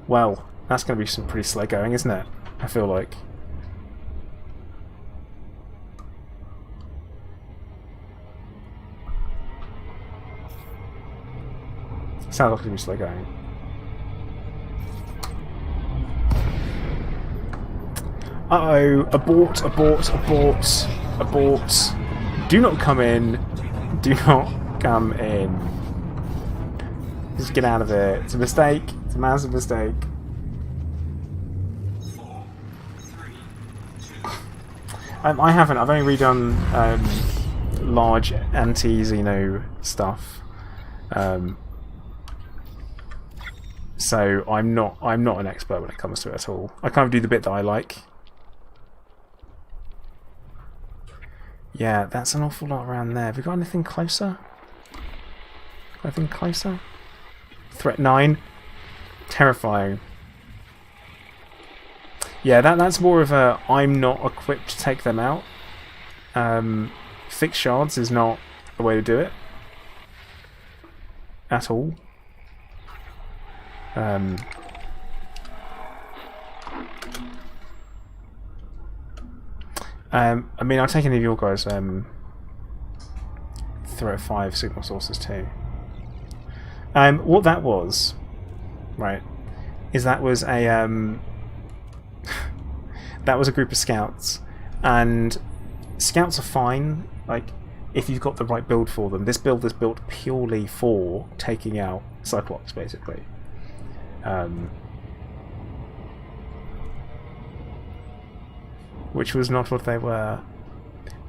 A: Well, that's going to be some pretty slow going, isn't it? I feel like. Sounds like it's going to be slow going. Uh-oh, abort, abort, abort, abort. Do not come in. Do not come in. Just get out of there. It's a mistake. It's a massive mistake.
B: 4, 3, 2,
A: I haven't. I've only redone large anti-Xeno stuff. So I'm not an expert when it comes to it at all. I kind of do the bit that I like. Yeah, that's an awful lot around there. Have we got anything closer? Anything closer? Threat 9. Terrifying. Yeah, that's more of a I'm not equipped to take them out. Fixed shards is not the way to do it. At all. I mean, I'll take any of your guys' threat 5 signal sources too. What that was, right, is that was a that was a group of scouts, and scouts are fine, like, if you've got the right build for them. This build is built purely for taking out Cyclops, basically. Which was not what they were.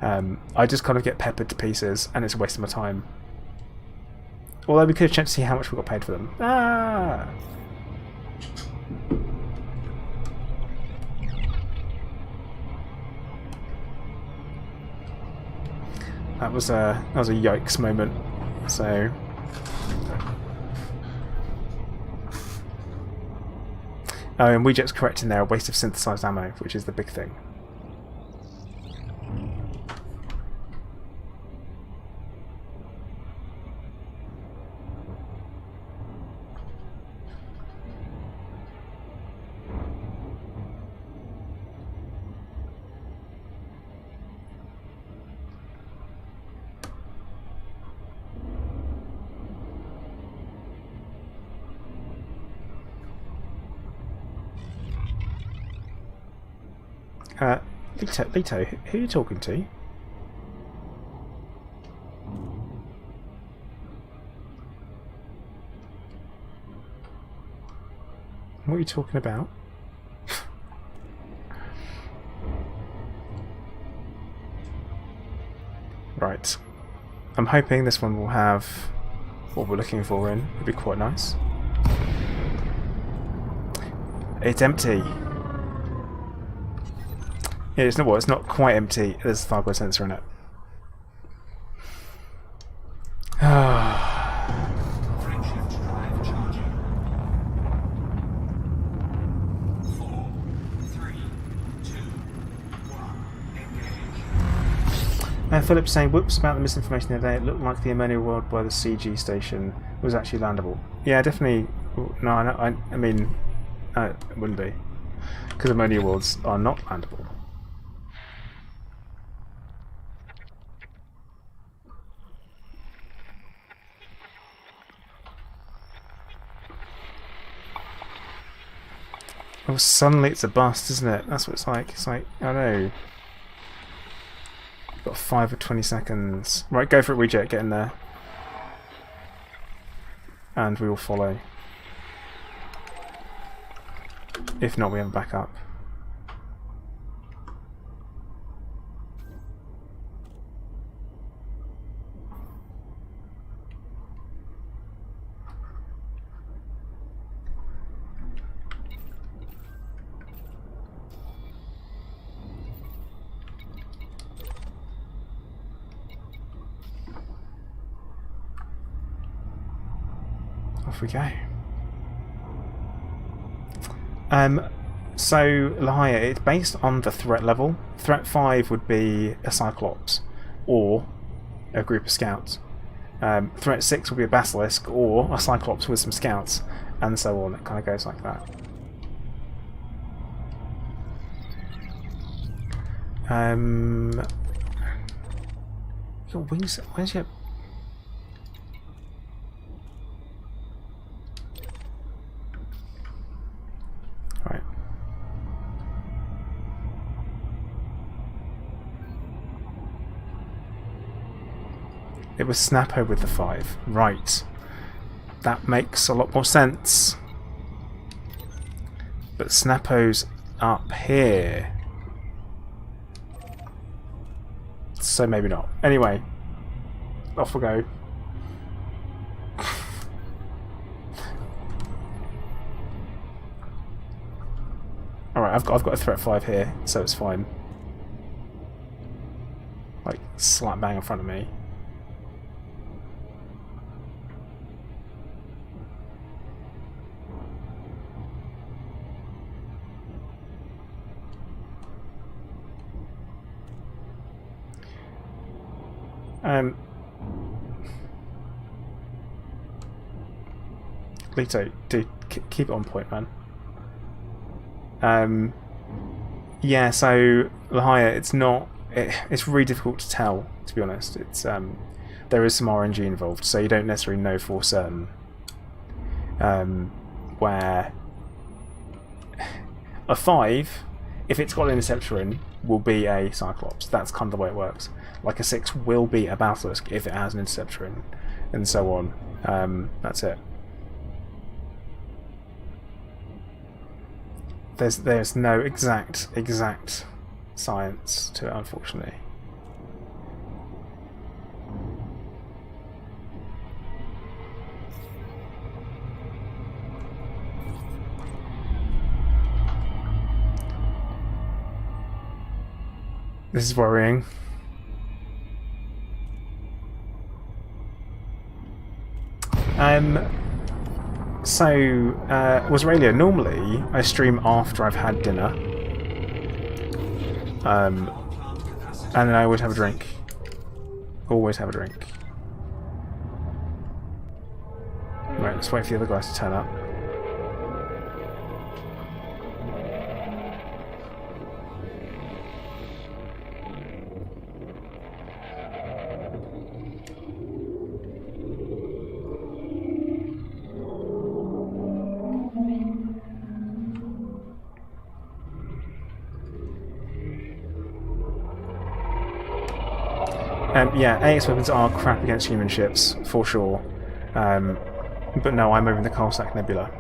A: I just kind of get peppered to pieces, and it's a waste of my time. Although we could have checked to see how much we got paid for them. Ah! That was a yikes moment. So. Oh, and Weejet's correct in there, a waste of synthesized ammo, which is the big thing. Lito, who are you talking to? What are you talking about? Right. I'm hoping this one will have what we're looking for in. It'd be quite nice. It's empty. Yeah, it's not. Well, it's not quite empty. There's a Thargoid sensor in it.
B: Frameshift drive charging. 4, 3, 2, 1, engage.
A: Philip's saying, whoops, about the misinformation the other day. It looked like the ammonia world by the CG station was actually landable. Yeah, definitely. No, I mean, it wouldn't be. Because ammonia worlds are not landable. Oh, suddenly it's a bust, isn't it? That's what it's like. It's like, I know. Got 5 or 20 seconds. Right, go for it, Weejet. Get in there. And we will follow. If not, we have a backup. Off we go. So Lahia, it's based on the threat level. Threat 5 would be a Cyclops or a group of scouts. Threat 6 would be a Basilisk or a Cyclops with some scouts, and so on. It kind of goes like that. Your wings. Where's your? Right. It was Snappo with the 5. Right. That makes a lot more sense. But Snappo's up here. so maybe not. Anyway, off we go. Alright, I've got a threat 5 here, so it's fine. Like, slap bang in front of me. Lito, dude, keep it on point, man. Yeah, so Lahaya, it's really difficult to tell, to be honest. It's there is some RNG involved, so you don't necessarily know for certain where a 5, if it's got an Interceptor in, will be a Cyclops. That's kind of the way it works. Like a 6 will be a Basilisk if it has an Interceptor in, and so on. That's it. There's no exact science to it, unfortunately. This is worrying. So, Australia, normally I stream after I've had dinner. And then I always have a drink. Always have a drink. Right, let's wait for the other guys to turn up. Yeah, AX weapons are crap against human ships, for sure. But no, I'm moving the Coalsack Nebula.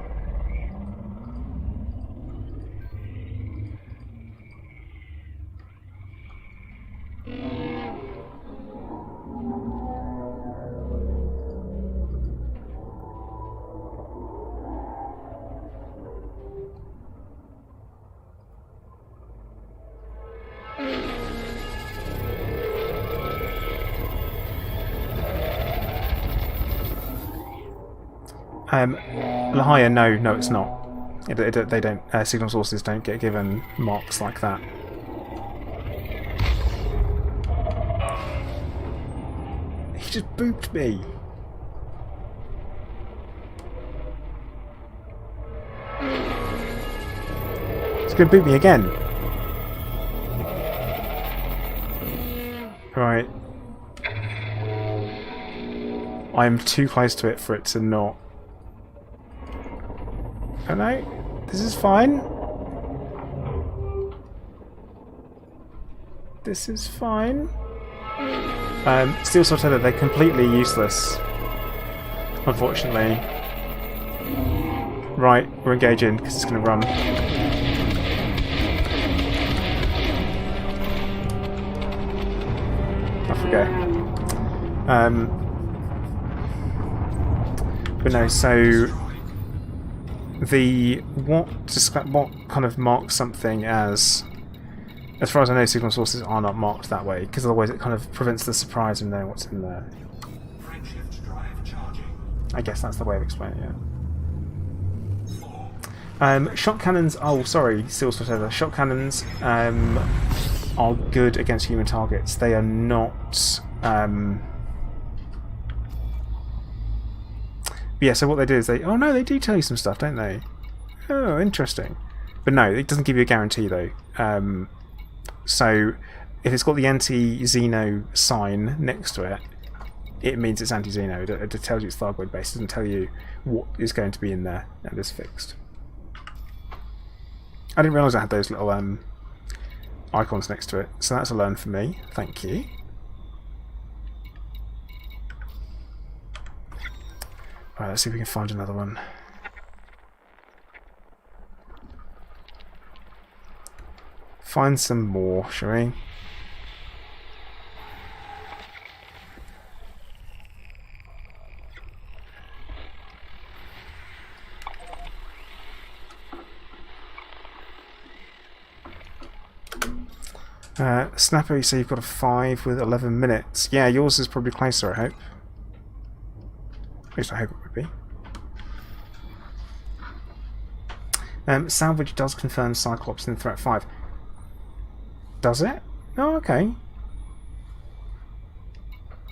A: Lahaya, no, it's not. They don't. Signal sources don't get given marks like that. He just booped me. He's gonna boot me again. Right. I'm too close to it for it to not. Oh no, this is fine. This is fine. Steel Torpedo, they're completely useless, unfortunately. Right, we're engaging because it's going to run. Off we go. But no, so what kind of marks something as far as I know, signal sources are not marked that way, because otherwise it kind of prevents the surprise of knowing what's in there. I guess that's the way of explaining it. Shot cannons, oh sorry, Steel Torpedo. Shot cannons are good against human targets. They are not yeah, so what they do is they... Oh no, they do tell you some stuff, don't they? Oh, interesting. But no, it doesn't give you a guarantee though. So, if it's got the anti-Xeno sign next to it, it means it's anti-Xeno. It tells you it's Thargoid based. It doesn't tell you what is going to be in there and is fixed. I didn't realise I had those little icons next to it, so that's a learn for me. Thank you. Right, let's see if we can find another one. Find some more, shall we? Snapper, you say you've got a 5 with 11 minutes. Yeah, yours is probably closer, I hope. At least I hope it would be. Salvage does confirm Cyclops in threat 5. Does it? Oh, okay.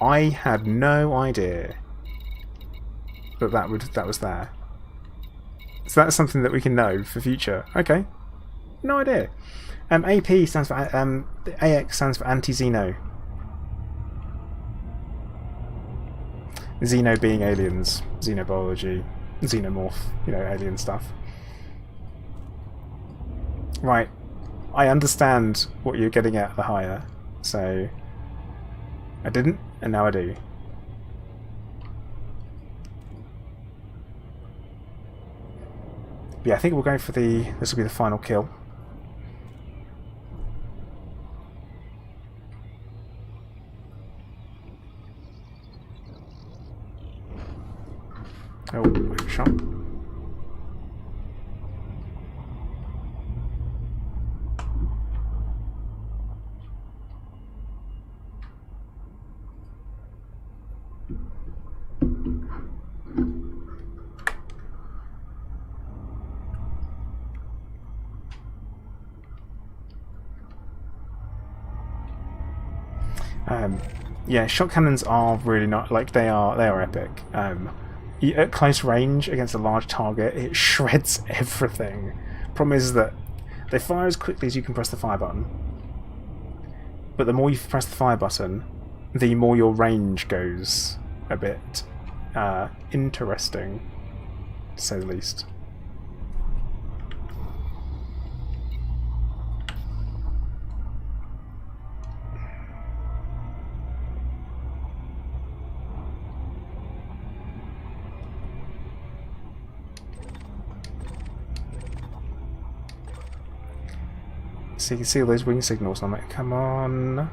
A: I had no idea that was there. So that's something that we can know for future. Okay. No idea. AP stands for AX stands for anti-Xeno. Xeno being aliens, xenobiology, xenomorph, you know, alien stuff. Right. I understand what you're getting at the higher, so I didn't, and now I do. Yeah, I think we'll go for this will be the final kill. Oh, shot. Yeah, shot cannons are really not like they are epic. At close range against a large target, it shreds everything. Problem is that they fire as quickly as you can press the fire button, but the more you press the fire button, the more your range goes a bit interesting, to say the least. So you can see all those wing signals, and I'm like, come on.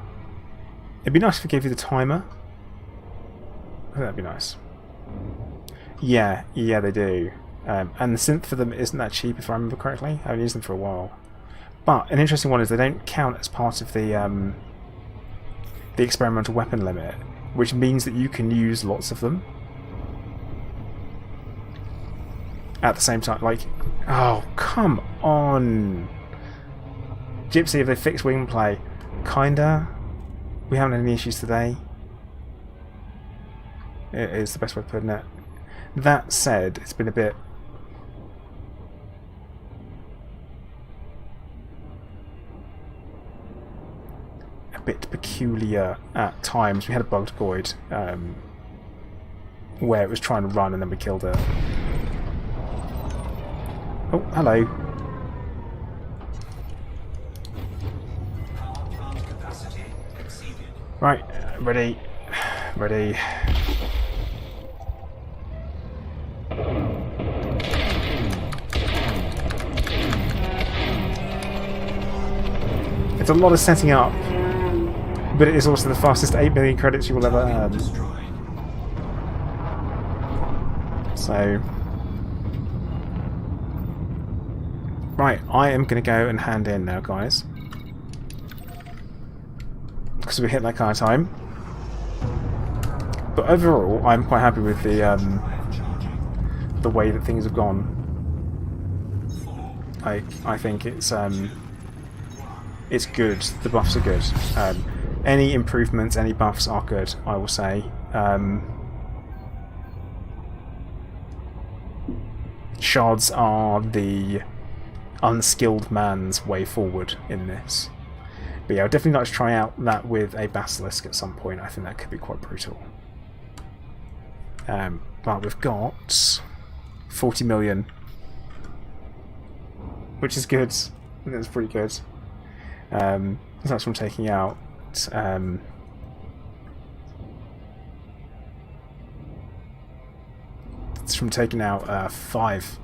A: It'd be nice if it gave you the timer. I think that'd be nice. Yeah, they do. And the synth for them isn't that cheap, if I remember correctly. I haven't used them for a while. But an interesting one is they don't count as part of the experimental weapon limit, which means that you can use lots of them at the same time. Like, oh, come on. Gypsy, have they fixed wing play? Kinda. We haven't had any issues today. It is the best way of putting it. That said, it's been a bit peculiar at times. We had a Thargoid where it was trying to run and then we killed it. Oh, hello. Right, ready. It's a lot of setting up, but it is also the fastest 8 million credits you will ever earn. So, right, I am going to go and hand in now, guys. Because we hit that kind of time. But overall, I'm quite happy with the way that things have gone. I think it's good. The buffs are good. Any improvements, any buffs are good, I will say. Shards are the unskilled man's way forward in this. But yeah, I'd definitely like to try out that with a Basilisk at some point. I think that could be quite brutal. But we've got 40 million, which is good. I think that's pretty good. That's from taking out it's from taking out 5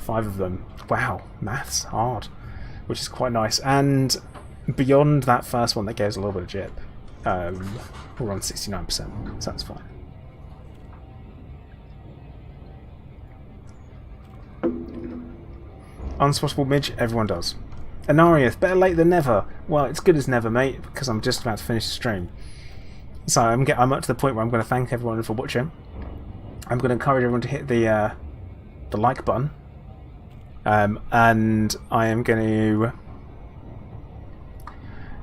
A: of them. Wow, maths hard, which is quite nice. And beyond that first one that gave us a little bit of jip, we're on 69%, so that's fine. Unspottable midge, everyone does. Anariath, better late than never. Well, it's good as never, mate, because I'm just about to finish the stream. So I'm up to the point where I'm going to thank everyone for watching. I'm going to encourage everyone to hit the like button, and I am going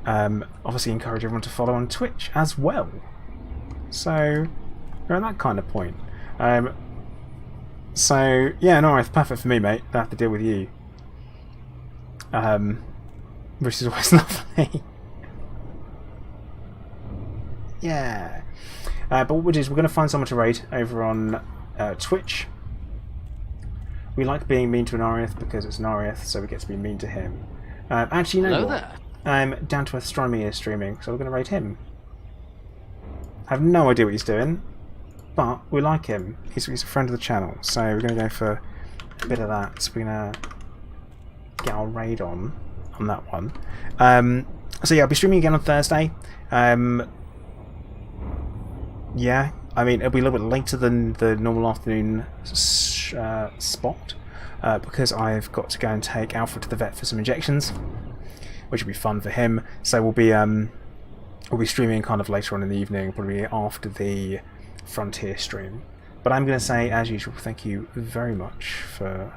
A: to obviously encourage everyone to follow on Twitch as well. So we're at that kind of point. So yeah, no, it's perfect for me, mate. Don't have to deal with you. Which is always lovely. Yeah. But what we'll do is we're going to find someone to raid over on Twitch. We like being mean to an Arieth because it's an Arieth, so we get to be mean to him. Actually, you know
C: Hello
A: what?
C: there.
A: Down to Astronomy is streaming, so we're going to raid him. I have no idea what he's doing, but we like him. He's a friend of the channel, so we're going to go for a bit of that. So we're going to get our raid on that one. So yeah, I'll be streaming again on Thursday. Yeah, I mean, it'll be a little bit later than the normal afternoon spot, because I've got to go and take Alfred to the vet for some injections, which will be fun for him. So we'll be streaming kind of later on in the evening, probably after the Frontier stream. But I'm going to say, as usual, thank you very much for...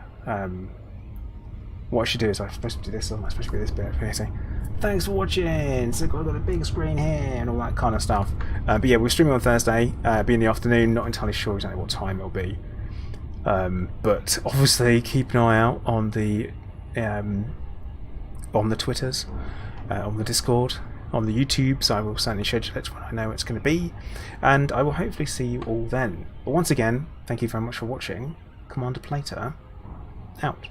A: what I should do is I'm supposed to do this, or am I supposed to do this bit? Okay. Thanks for watching! So I've got a big screen here and all that kind of stuff. But yeah, we're streaming on Thursday, be in the afternoon, not entirely sure exactly what time it'll be. But obviously keep an eye out on the Twitters, on the Discord, on the YouTube, so I will certainly schedule it when I know it's going to be. And I will hopefully see you all then. But once again, thank you very much for watching. Commander Plater, out.